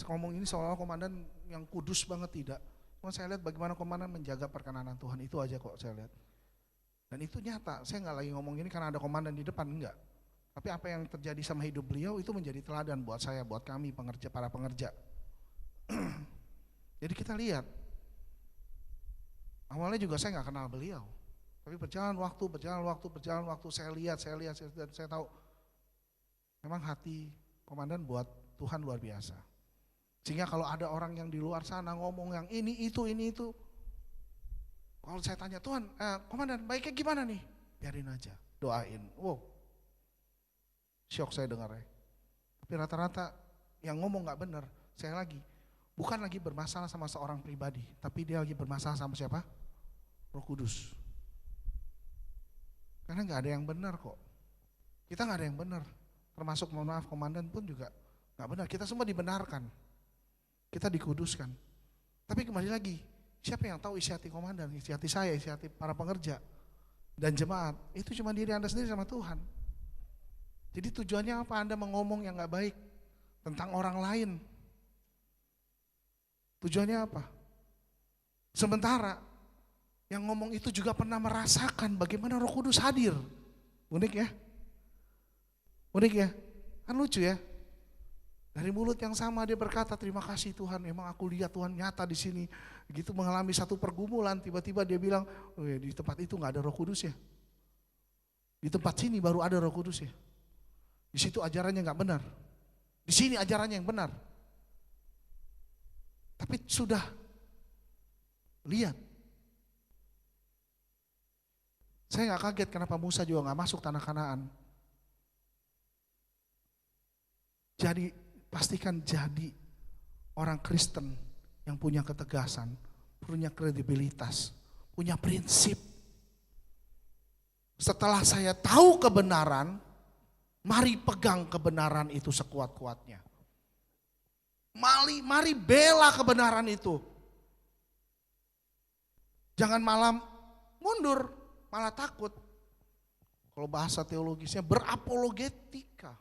ngomong ini seolah-olah komandan yang kudus banget, tidak. Cuma saya lihat bagaimana komandan menjaga perkenanan Tuhan, itu aja kok saya lihat. Dan itu nyata, saya gak lagi ngomong ini karena ada komandan di depan, enggak. Tapi apa yang terjadi sama hidup beliau itu menjadi teladan buat saya, buat kami pengerja, para pengerja. Jadi kita lihat, awalnya juga saya nggak kenal beliau, tapi berjalan waktu, saya lihat, dan saya tahu memang hati komandan buat Tuhan luar biasa. Sehingga kalau ada orang yang di luar sana ngomong yang ini itu, kalau saya tanya, Tuhan, komandan baiknya gimana nih? Biarin aja, doain. Wow, syok saya dengarnya. Tapi rata-rata yang ngomong nggak benar, bukan lagi bermasalah sama seorang pribadi, tapi dia lagi bermasalah sama siapa? Roh Kudus. Karena nggak ada yang benar kok. Kita nggak ada yang benar. Termasuk mohon maaf komandan pun juga nggak benar. Kita semua dibenarkan. Kita dikuduskan. Tapi kembali lagi, siapa yang tahu isi hati komandan, isi hati saya, isi hati para pengerja dan jemaat? Itu cuma diri Anda sendiri sama Tuhan. Jadi tujuannya apa Anda mengomong yang nggak baik tentang orang lain? Tujuannya apa? Sementara yang ngomong itu juga pernah merasakan bagaimana Roh Kudus hadir. Unik ya? Unik ya? Kan lucu ya? Dari mulut yang sama dia berkata, terima kasih Tuhan, memang aku lihat Tuhan nyata di sini. Begitu mengalami satu pergumulan, tiba-tiba dia bilang, oh ya, di tempat itu nggak ada Roh Kudus ya. Di tempat sini baru ada Roh Kudus ya. Di situ ajarannya nggak benar. Di sini ajarannya yang benar. Tapi sudah lihat. Saya nggak kaget kenapa Musa juga nggak masuk tanah Kanaan. Jadi pastikan jadi orang Kristen yang punya ketegasan, punya kredibilitas, punya prinsip. Setelah saya tahu kebenaran, mari pegang kebenaran itu sekuat-kuatnya. Mari bela kebenaran itu. Jangan malam mundur, malah takut. Kalau bahasa teologisnya berapologetika.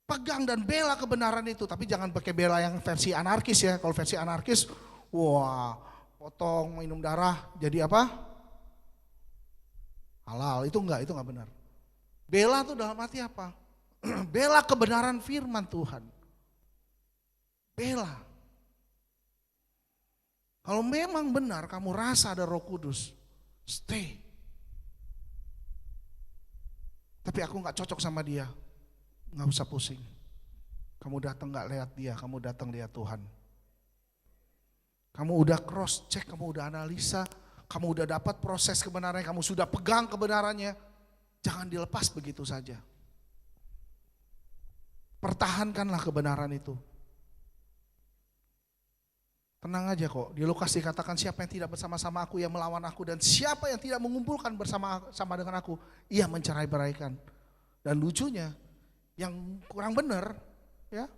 Pegang dan bela kebenaran itu, tapi jangan pakai bela yang versi anarkis ya. Kalau versi anarkis, wah, potong minum darah jadi apa? Halal. Itu enggak benar. Bela itu dalam arti apa? Bela kebenaran firman Tuhan. Bela. Kalau memang benar kamu rasa ada Roh Kudus, stay. Tapi aku nggak cocok sama dia. Nggak usah pusing. Kamu datang nggak lihat dia, kamu datang lihat Tuhan. Kamu udah cross check, kamu udah analisa, kamu udah dapat proses kebenarannya, kamu sudah pegang kebenarannya. Jangan dilepas begitu saja. Pertahankanlah kebenaran itu. Tenang aja kok, di Lukas dikatakan siapa yang tidak bersama-sama aku yang melawan aku, dan siapa yang tidak mengumpulkan bersama dengan aku, ia mencerai-beraikan. Dan lucunya, yang kurang benar, ya,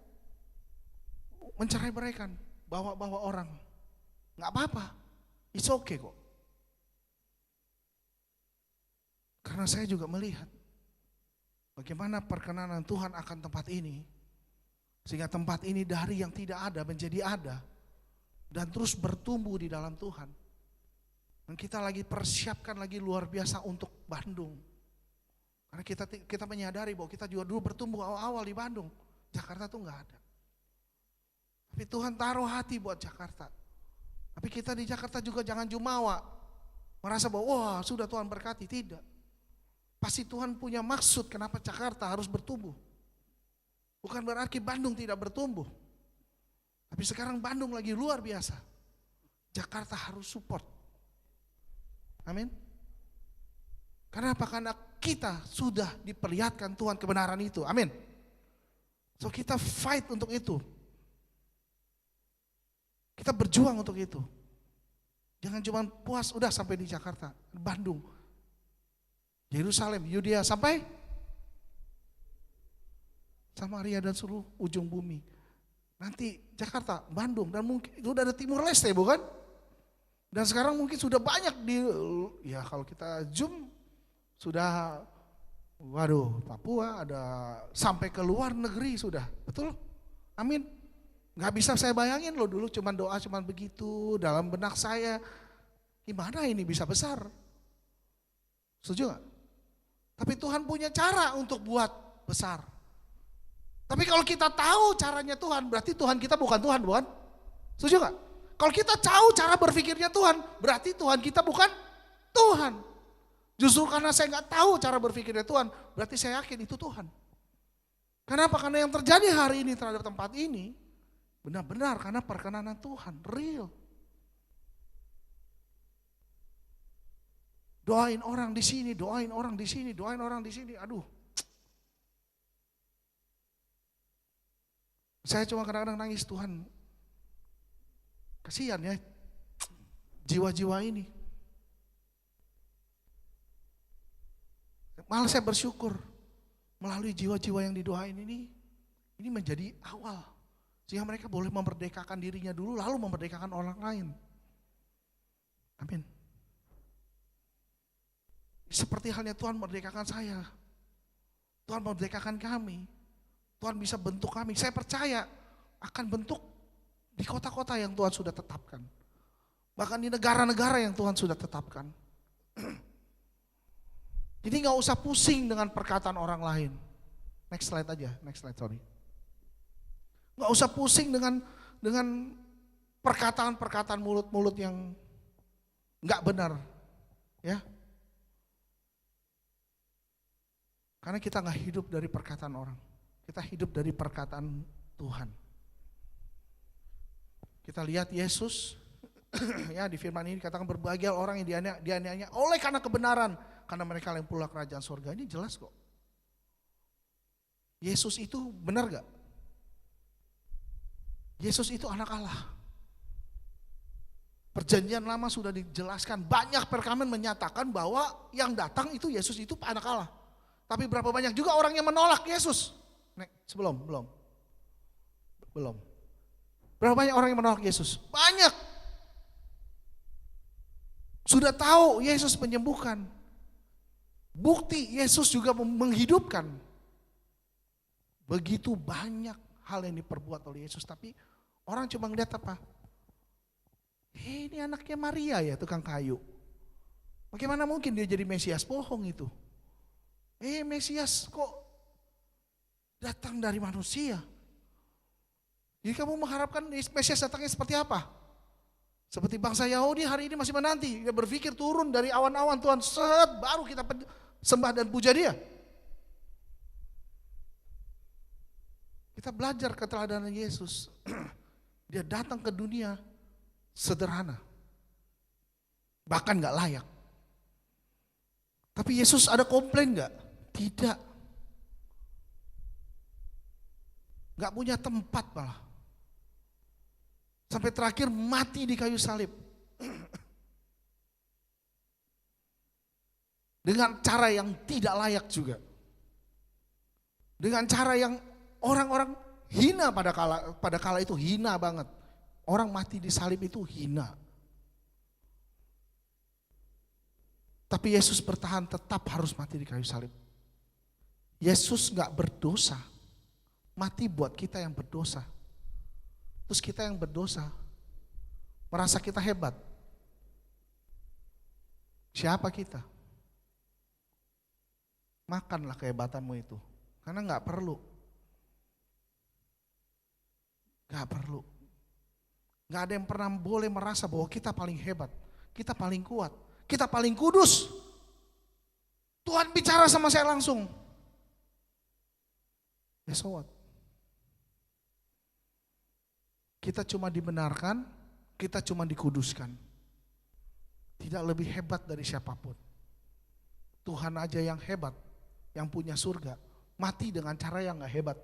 mencerai-beraikan, bawa-bawa orang, nggak apa-apa, it's okay kok. Karena saya juga melihat bagaimana perkenanan Tuhan akan tempat ini, sehingga tempat ini dari yang tidak ada menjadi ada, dan terus bertumbuh di dalam Tuhan. Dan kita lagi persiapkan lagi luar biasa untuk Bandung. Karena kita menyadari bahwa kita juga dulu bertumbuh awal-awal di Bandung. Jakarta tuh nggak ada. Tapi Tuhan taruh hati buat Jakarta. Tapi kita di Jakarta juga jangan jumawa. Merasa bahwa wah sudah Tuhan berkati. Tidak. Pasti Tuhan punya maksud kenapa Jakarta harus bertumbuh. Bukan berarti Bandung tidak bertumbuh. Tapi sekarang Bandung lagi luar biasa. Jakarta harus support. Amin. Kenapa? Karena kita sudah diperlihatkan Tuhan kebenaran itu. Amin. So kita fight untuk itu. Kita berjuang untuk itu. Jangan cuma puas udah sampai di Jakarta, Bandung, Yerusalem, Yudea sampai Samaria dan seluruh ujung bumi. Nanti Jakarta, Bandung, dan mungkin itu udah ada Timur Leste bukan? Dan sekarang mungkin sudah banyak ya kalau kita zoom sudah, waduh, Papua ada sampai ke luar negeri sudah, betul? Amin. Gak bisa saya bayangin loh dulu cuman doa cuman begitu dalam benak saya, gimana ini bisa besar? Setuju gak? Tapi Tuhan punya cara untuk buat besar. Tapi kalau kita tahu caranya Tuhan, berarti Tuhan kita bukan Tuhan, bukan? Setuju gak? Kalau kita tahu cara berpikirnya Tuhan, berarti Tuhan kita bukan Tuhan. Justru karena saya nggak tahu cara berpikirnya Tuhan, berarti saya yakin itu Tuhan. Kenapa? Karena yang terjadi hari ini terhadap tempat ini, benar-benar karena perkenanan Tuhan, real. Doain orang di sini, doain orang di sini, doain orang di sini, aduh. Saya cuma kadang-kadang nangis, Tuhan, kasihan ya jiwa-jiwa ini. Malah saya bersyukur melalui jiwa-jiwa yang didoain ini menjadi awal. Sehingga mereka boleh memerdekakan dirinya dulu lalu memerdekakan orang lain. Amin. Seperti halnya Tuhan memerdekakan saya. Tuhan memerdekakan kami. Tuhan bisa bentuk kami. Saya percaya akan bentuk di kota-kota yang Tuhan sudah tetapkan. Bahkan di negara-negara yang Tuhan sudah tetapkan. Jadi gak usah pusing dengan perkataan orang lain. Next slide aja, next slide, sorry. Gak usah pusing dengan perkataan-perkataan mulut-mulut yang gak benar. Ya. Karena kita gak hidup dari perkataan orang. Kita hidup dari perkataan Tuhan. Kita lihat Yesus, ya di firman ini dikatakan berbahagia orang yang dianiaya oleh karena kebenaran. Karena mereka yang pulang kerajaan surga. Ini jelas kok. Yesus itu benar gak? Yesus itu anak Allah. Perjanjian lama sudah dijelaskan. Banyak perkaman menyatakan bahwa yang datang itu Yesus itu anak Allah. Tapi berapa banyak juga orang yang menolak Yesus? Belum. Berapa banyak orang yang menolak Yesus? Banyak. Sudah tahu Yesus menyembuhkan. Bukti Yesus juga menghidupkan. Begitu banyak hal yang diperbuat oleh Yesus. Tapi orang cuma ngeliat apa? Ini anaknya Maria ya, tukang kayu. Bagaimana mungkin dia jadi Mesias? Bohong itu. Mesias kok datang dari manusia? Jadi kamu mengharapkan Mesias datangnya seperti apa? Seperti bangsa Yahudi hari ini masih menanti. Dia berpikir turun dari awan-awan Tuhan. Baru kita sembah dan puja dia. Kita belajar keteladanan Yesus. Dia datang ke dunia sederhana. Bahkan gak layak. Tapi Yesus ada komplain gak? Tidak. Gak punya tempat malah. Sampai terakhir mati di kayu salib. Dengan cara yang tidak layak juga. Dengan cara yang orang-orang hina pada kala itu, hina banget. Orang mati di salib itu hina. Tapi Yesus bertahan tetap harus mati di kayu salib. Yesus gak berdosa. Mati buat kita yang berdosa. Terus kita yang berdosa merasa kita hebat. Siapa kita? Makanlah kehebatanmu itu. Karena gak perlu. Gak perlu. Gak ada yang pernah boleh merasa bahwa kita paling hebat. Kita paling kuat. Kita paling kudus. Tuhan bicara sama saya langsung. So what? Kita cuma dibenarkan, kita cuma dikuduskan. Tidak lebih hebat dari siapapun. Tuhan aja yang hebat, yang punya surga. Mati dengan cara yang gak hebat.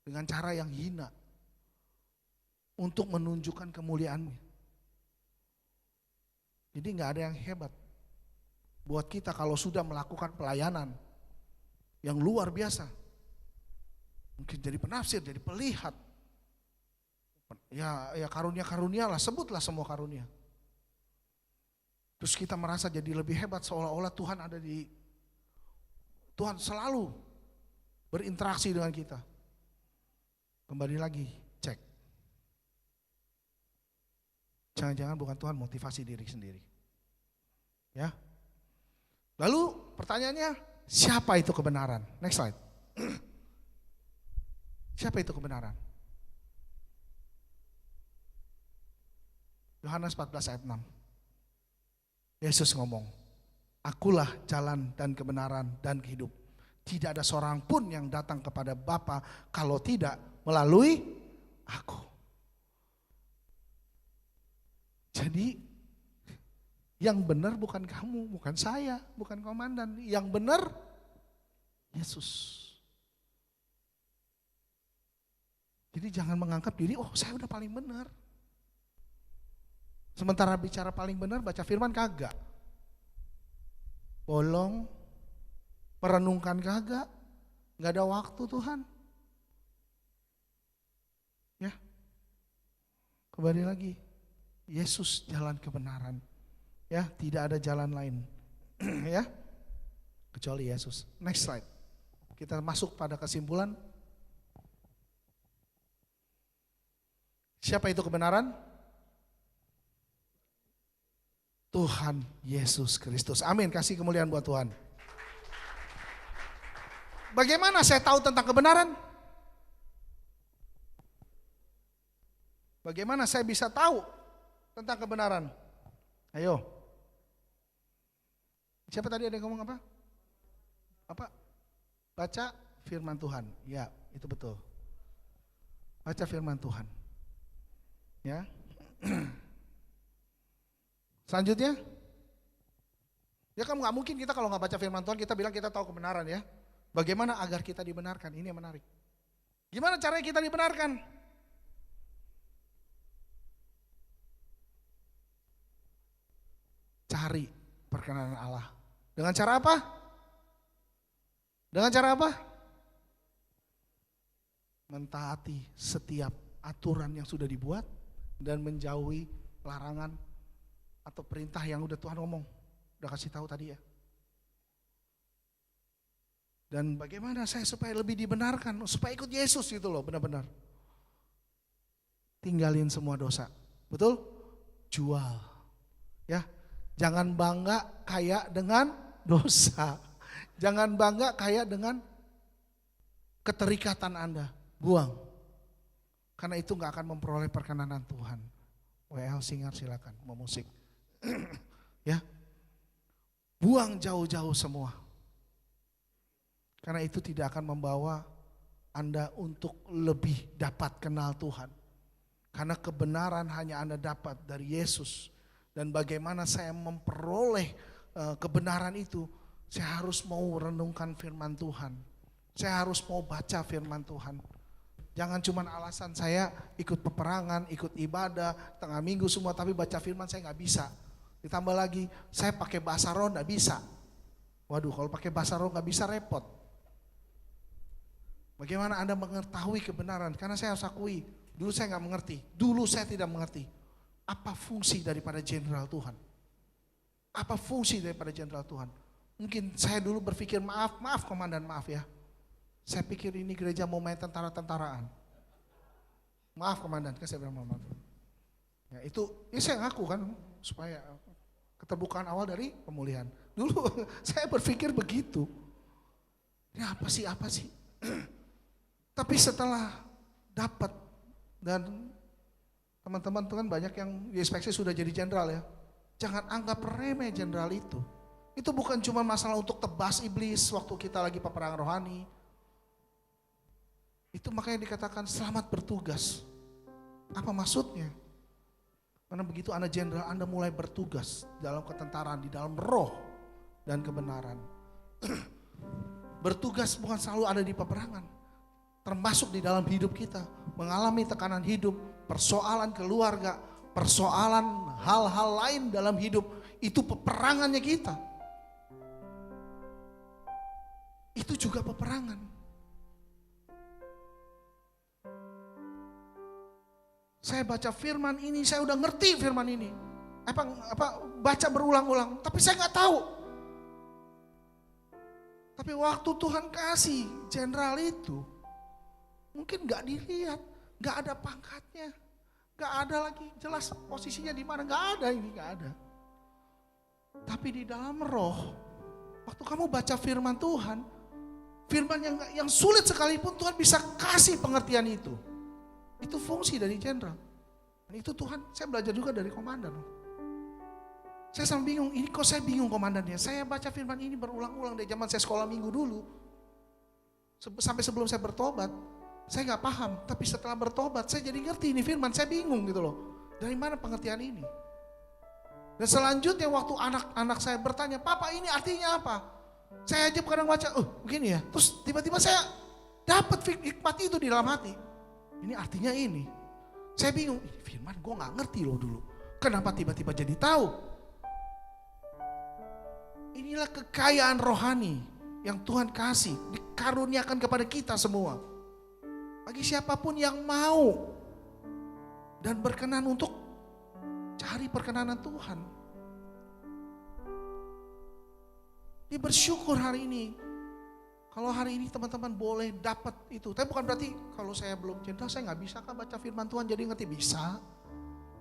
Dengan cara yang hina. Untuk menunjukkan kemuliaan-Nya. Jadi gak ada yang hebat. Buat kita kalau sudah melakukan pelayanan yang luar biasa. Mungkin jadi penafsir, jadi pelihat. Ya karunia-karunia lah, sebutlah semua karunia. Terus kita merasa jadi lebih hebat seolah-olah Tuhan selalu berinteraksi dengan kita. Kembali lagi, cek. Jangan-jangan bukan Tuhan motivasi diri sendiri. Ya. Lalu pertanyaannya, siapa itu kebenaran? Next slide. Siapa itu kebenaran? Yohanes 14 ayat 6. Yesus ngomong, akulah jalan dan kebenaran dan hidup. Tidak ada seorang pun yang datang kepada Bapa kalau tidak melalui aku. Jadi yang benar bukan kamu, bukan saya, bukan komandan. Yang benar Yesus. Jadi jangan menganggap diri, oh saya udah paling benar. Sementara bicara paling benar, baca firman kagak. Bolong, merenungkan kagak. Gak ada waktu Tuhan. Ya, kembali lagi. Yesus jalan kebenaran. Ya, tidak ada jalan lain. Ya, kecuali Yesus. Next slide. Kita masuk pada kesimpulan. Siapa itu kebenaran? Tuhan Yesus Kristus. Amin, kasih kemuliaan buat Tuhan. Bagaimana saya tahu tentang kebenaran? Bagaimana saya bisa tahu tentang kebenaran? Ayo. Siapa tadi ada yang ngomong apa? Apa? Baca firman Tuhan. Ya, itu betul. Baca firman Tuhan. Ya. Selanjutnya, ya kan nggak mungkin kita kalau nggak baca firman Tuhan kita bilang kita tahu kebenaran ya. Bagaimana agar kita dibenarkan? Ini yang menarik. Gimana caranya kita dibenarkan? Cari perkenanan Allah. Dengan cara apa? Dengan cara apa? Mentaati setiap aturan yang sudah dibuat dan menjauhi larangan atau perintah yang udah Tuhan ngomong. Udah kasih tahu tadi ya. Dan bagaimana saya supaya lebih dibenarkan, supaya ikut Yesus gitu loh, benar-benar. Tinggalin semua dosa. Betul? Jual. Ya. Jangan bangga kaya dengan dosa. Jangan bangga kaya dengan keterikatan Anda. Buang. Karena itu gak akan memperoleh perkenanan Tuhan. WL Singer silakan, mau musik. Ya. Buang jauh-jauh semua. Karena itu tidak akan membawa Anda untuk lebih dapat kenal Tuhan. Karena kebenaran hanya Anda dapat dari Yesus. Dan bagaimana saya memperoleh kebenaran itu, saya harus mau renungkan firman Tuhan. Saya harus mau baca firman Tuhan. Jangan cuma alasan saya ikut peperangan, ikut ibadah, tengah minggu semua, tapi baca firman saya gak bisa. Ditambah lagi, saya pakai bahasa roh gak bisa. Waduh, kalau pakai bahasa roh gak bisa, repot. Bagaimana Anda mengetahui kebenaran? Karena saya harus akui, dulu saya gak mengerti. Dulu saya tidak mengerti. Apa fungsi daripada jenderal Tuhan? Apa fungsi daripada jenderal Tuhan? Mungkin saya dulu berpikir maaf komandan, maaf ya. Saya pikir ini gereja mau main tentara-tentaraan. Maaf komandan, kan saya bilang maaf. Ya itu saya ngaku kan supaya keterbukaan awal dari pemulihan. Dulu saya berpikir begitu. Ini apa sih? Tapi setelah dapat dan teman-teman tuh kan banyak yang diinspeksi sudah jadi jenderal ya. Jangan anggap remeh jenderal itu. Itu bukan cuma masalah untuk tebas iblis waktu kita lagi peperangan rohani. Itu makanya dikatakan selamat bertugas. Apa maksudnya? Karena begitu Anda jenderal, Anda mulai bertugas dalam ketentaraan, di dalam roh dan kebenaran. Bertugas bukan selalu ada di peperangan. Termasuk di dalam hidup kita, mengalami tekanan hidup, persoalan keluarga, persoalan hal-hal lain dalam hidup, itu peperangannya kita. Itu juga peperangan. Saya baca firman ini, saya udah ngerti firman ini. Baca berulang-ulang, tapi saya nggak tahu. Tapi waktu Tuhan kasih jenderal itu, mungkin nggak dilihat, nggak ada pangkatnya, nggak ada lagi jelas posisinya di mana, nggak ada. Tapi di dalam roh Waktu kamu baca firman Tuhan, firman yang sulit sekalipun Tuhan bisa kasih pengertian itu. Itu fungsi dari jenderal. Dan itu Tuhan, saya belajar juga dari komandan. Saya selalu bingung, ini kok saya bingung komandannya. Saya baca firman ini berulang-ulang dari zaman saya sekolah minggu dulu. Sampai sebelum saya bertobat, saya gak paham. Tapi setelah bertobat, saya jadi ngerti ini firman, saya bingung gitu loh. Dari mana pengertian ini? Dan selanjutnya waktu anak-anak saya bertanya, Papa ini artinya apa? Saya aja kadang baca, begini ya. Terus tiba-tiba saya dapat hikmat itu di dalam hati. Ini artinya ini. Saya bingung, firman gue gak ngerti loh dulu. Kenapa tiba-tiba jadi tahu? Inilah kekayaan rohani yang Tuhan kasih, dikaruniakan kepada kita semua. Bagi siapapun yang mau dan berkenan untuk cari perkenanan Tuhan. Dia bersyukur hari ini. Kalau hari ini teman-teman boleh dapat itu. Tapi bukan berarti kalau saya belum jenderal saya gak bisa kan baca firman Tuhan jadi ngerti. Bisa.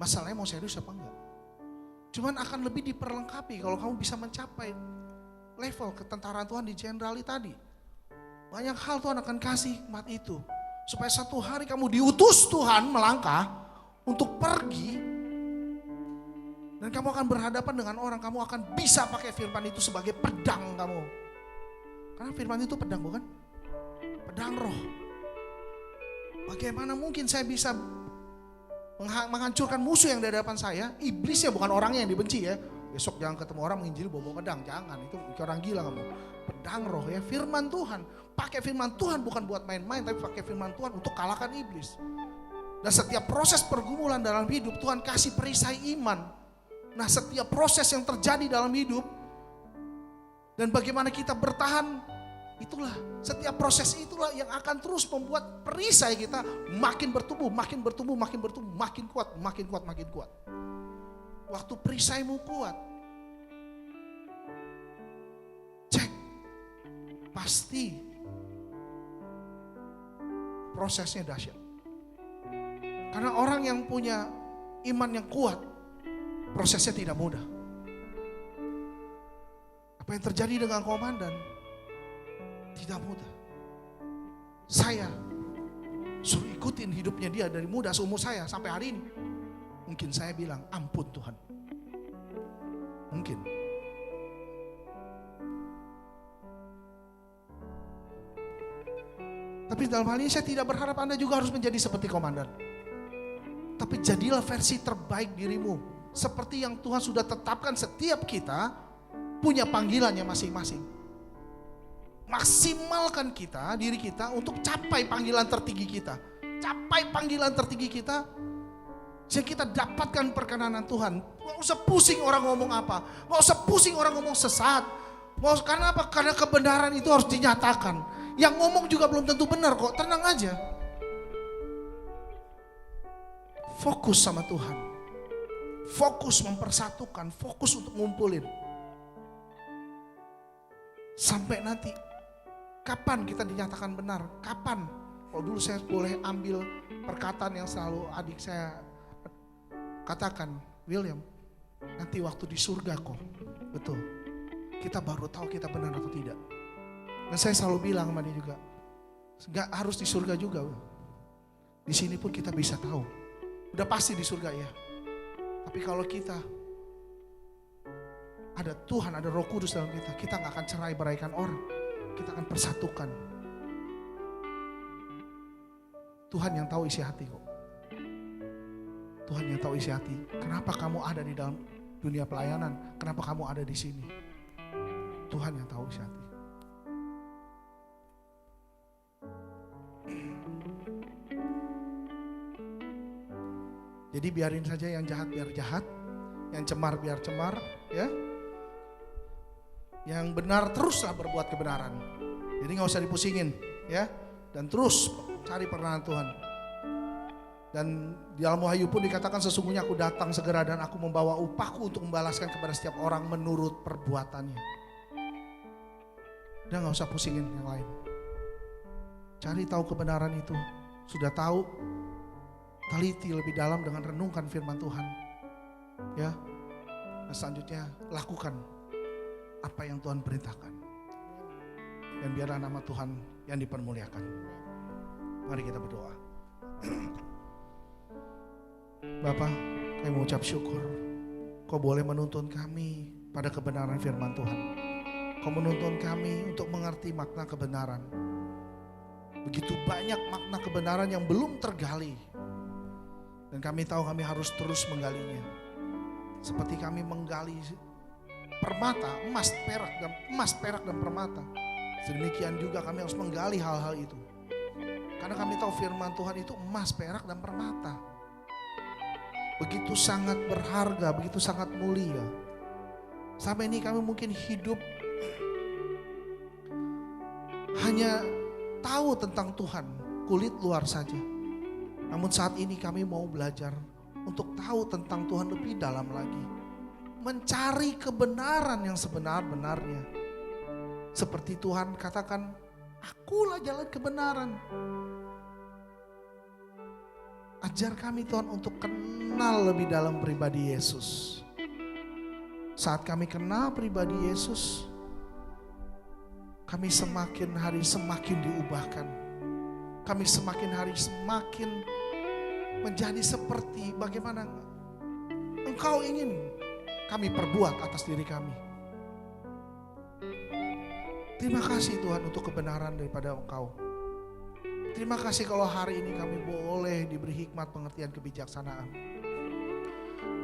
Masalahnya mau serius apa enggak. Cuman akan lebih diperlengkapi kalau kamu bisa mencapai level ketentaraan Tuhan di jenderali tadi. Banyak hal Tuhan akan kasih hikmat itu. Supaya satu hari kamu diutus Tuhan melangkah untuk pergi. Dan kamu akan berhadapan dengan orang, kamu akan bisa pakai firman itu sebagai pedang kamu. Karena firman itu pedang bukan? Pedang roh. Bagaimana mungkin saya bisa menghancurkan musuh yang di hadapan saya? Iblis ya, bukan orangnya yang dibenci ya. Besok jangan ketemu orang menginjili bawa pedang, jangan. Itu orang gila kamu. Pedang roh ya, firman Tuhan. Pakai firman Tuhan bukan buat main-main, tapi pakai firman Tuhan untuk kalahkan iblis. Dan setiap proses pergumulan dalam hidup Tuhan kasih perisai iman. Nah setiap proses yang terjadi dalam hidup dan bagaimana kita bertahan, itulah setiap proses itulah yang akan terus membuat perisai kita makin bertumbuh, makin bertumbuh, makin bertumbuh, makin kuat, makin kuat, makin kuat. Waktu perisaimu kuat, cek, pasti prosesnya dahsyat. Karena orang yang punya iman yang kuat, prosesnya tidak mudah. Apa yang terjadi dengan komandan tidak mudah. Saya suruh ikutin hidupnya dia dari muda seumur saya sampai hari ini. Mungkin saya bilang ampun Tuhan. Mungkin. Tapi dalam hal ini saya tidak berharap Anda juga harus menjadi seperti komandan. Tapi jadilah versi terbaik dirimu. Seperti yang Tuhan sudah tetapkan setiap kita punya panggilannya masing-masing. Maksimalkan kita, diri kita untuk capai panggilan tertinggi kita. Capai panggilan tertinggi kita sehingga kita dapatkan perkenanan Tuhan. Gak usah pusing orang ngomong apa. Gak usah pusing orang ngomong sesat. Karena apa? Karena kebenaran itu harus dinyatakan. Yang ngomong juga belum tentu benar kok. Tenang aja. Fokus sama Tuhan. Fokus mempersatukan, fokus untuk ngumpulin. Sampai nanti, kapan kita dinyatakan benar? Kapan? Kalau dulu saya boleh ambil perkataan yang selalu adik saya katakan, William, nanti waktu di surga kok. Betul. Kita baru tahu kita benar atau tidak. Dan saya selalu bilang sama dia juga, gak harus di surga juga. Di sini pun kita bisa tahu. Udah pasti di surga ya. Tapi kalau kita ada Tuhan, ada Roh Kudus dalam kita gak akan cerai beraikan orang. Kita akan persatukan. Tuhan yang tahu isi hati kok. Tuhan yang tahu isi hati. Kenapa kamu ada di dalam dunia pelayanan? Kenapa kamu ada di sini? Tuhan yang tahu isi hati. Jadi biarin saja yang jahat biar jahat, yang cemar biar cemar, ya. Yang benar teruslah berbuat kebenaran. Jadi nggak usah dipusingin, ya. Dan terus cari perkenanan Tuhan. Dan di dalam Wahyu pun dikatakan sesungguhnya aku datang segera dan aku membawa upahku untuk membalaskan kepada setiap orang menurut perbuatannya. Udah nggak usah pusingin yang lain. Cari tahu kebenaran itu. Sudah tahu, teliti lebih dalam dengan renungkan firman Tuhan. Ya. Dan selanjutnya lakukan apa yang Tuhan perintahkan. Dan biarlah nama Tuhan yang dipermuliakan. Mari kita berdoa. Bapa, kami mengucap syukur. Kau boleh menuntun kami pada kebenaran firman Tuhan. Kau menuntun kami untuk mengerti makna kebenaran. Begitu banyak makna kebenaran yang belum tergali. Dan kami tahu kami harus terus menggalinya. Seperti kami menggali permata, emas, perak dan permata. Sedemikian juga kami harus menggali hal-hal itu. Karena kami tahu firman Tuhan itu emas, perak dan permata. Begitu sangat berharga, begitu sangat mulia. Sampai ini kami mungkin hidup hanya tahu tentang Tuhan, kulit luar saja. Namun saat ini kami mau belajar untuk tahu tentang Tuhan lebih dalam lagi. Mencari kebenaran yang sebenar-benarnya. Seperti Tuhan katakan, akulah jalan kebenaran. Ajar kami Tuhan untuk kenal lebih dalam pribadi Yesus. Saat kami kenal pribadi Yesus, kami semakin hari semakin diubahkan. Kami semakin hari semakin menjadi seperti bagaimana Engkau ingin kami perbuat atas diri kami. Terima kasih Tuhan untuk kebenaran daripada Engkau. Terima kasih kalau hari ini kami boleh diberi hikmat, pengertian, kebijaksanaan.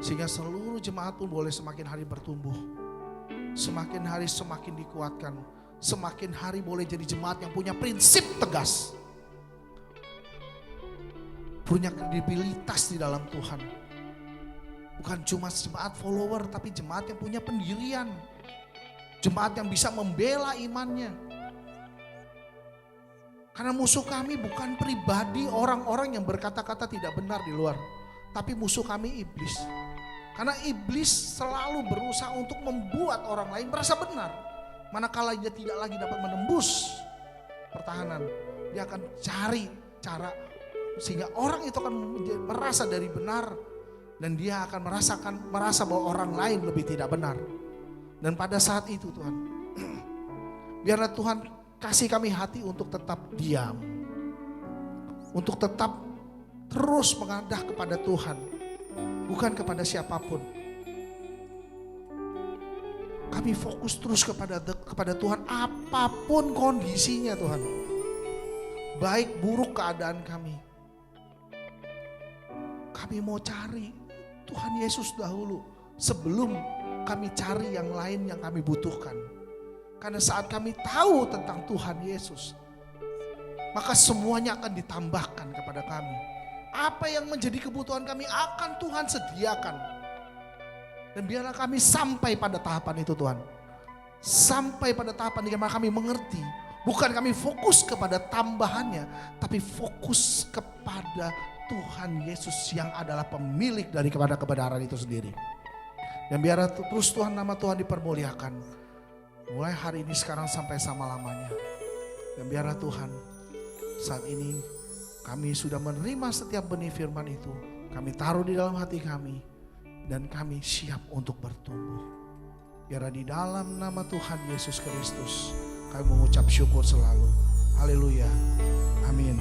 Sehingga seluruh jemaat pun boleh semakin hari bertumbuh. Semakin hari semakin dikuatkan. Semakin hari boleh jadi jemaat yang punya prinsip tegas. Punya kredibilitas di dalam Tuhan. Bukan cuma jemaat follower, tapi jemaat yang punya pendirian. Jemaat yang bisa membela imannya. Karena musuh kami bukan pribadi orang-orang yang berkata-kata tidak benar di luar. Tapi musuh kami iblis. Karena iblis selalu berusaha untuk membuat orang lain merasa benar. Manakala dia tidak lagi dapat menembus pertahanan, dia akan cari cara sehingga orang itu akan merasa dari benar. Dan dia akan merasa bahwa orang lain lebih tidak benar. Dan pada saat itu Tuhan, biarlah Tuhan kasih kami hati untuk tetap diam. Untuk tetap terus mengadah kepada Tuhan. Bukan kepada siapapun. Kami fokus terus kepada Tuhan apapun kondisinya Tuhan. Baik buruk keadaan kami. Kami mau cari Tuhan Yesus dahulu. Sebelum kami cari yang lain yang kami butuhkan. Karena saat kami tahu tentang Tuhan Yesus, maka semuanya akan ditambahkan kepada kami. Apa yang menjadi kebutuhan kami akan Tuhan sediakan. Dan biarlah kami sampai pada tahapan itu Tuhan. Sampai pada tahapan di mana kami mengerti. Bukan kami fokus kepada tambahannya, tapi fokus kepada Tuhan Yesus yang adalah pemilik dari kepada kebenaran itu sendiri. Dan biarlah terus Tuhan, nama Tuhan dipermuliakan. Mulai hari ini sekarang sampai selama-lamanya. Dan biarlah Tuhan, saat ini kami sudah menerima setiap benih firman itu. Kami taruh di dalam hati kami. Dan kami siap untuk bertumbuh. Biarlah di dalam nama Tuhan Yesus Kristus kami mengucap syukur selalu. Haleluya. Amin.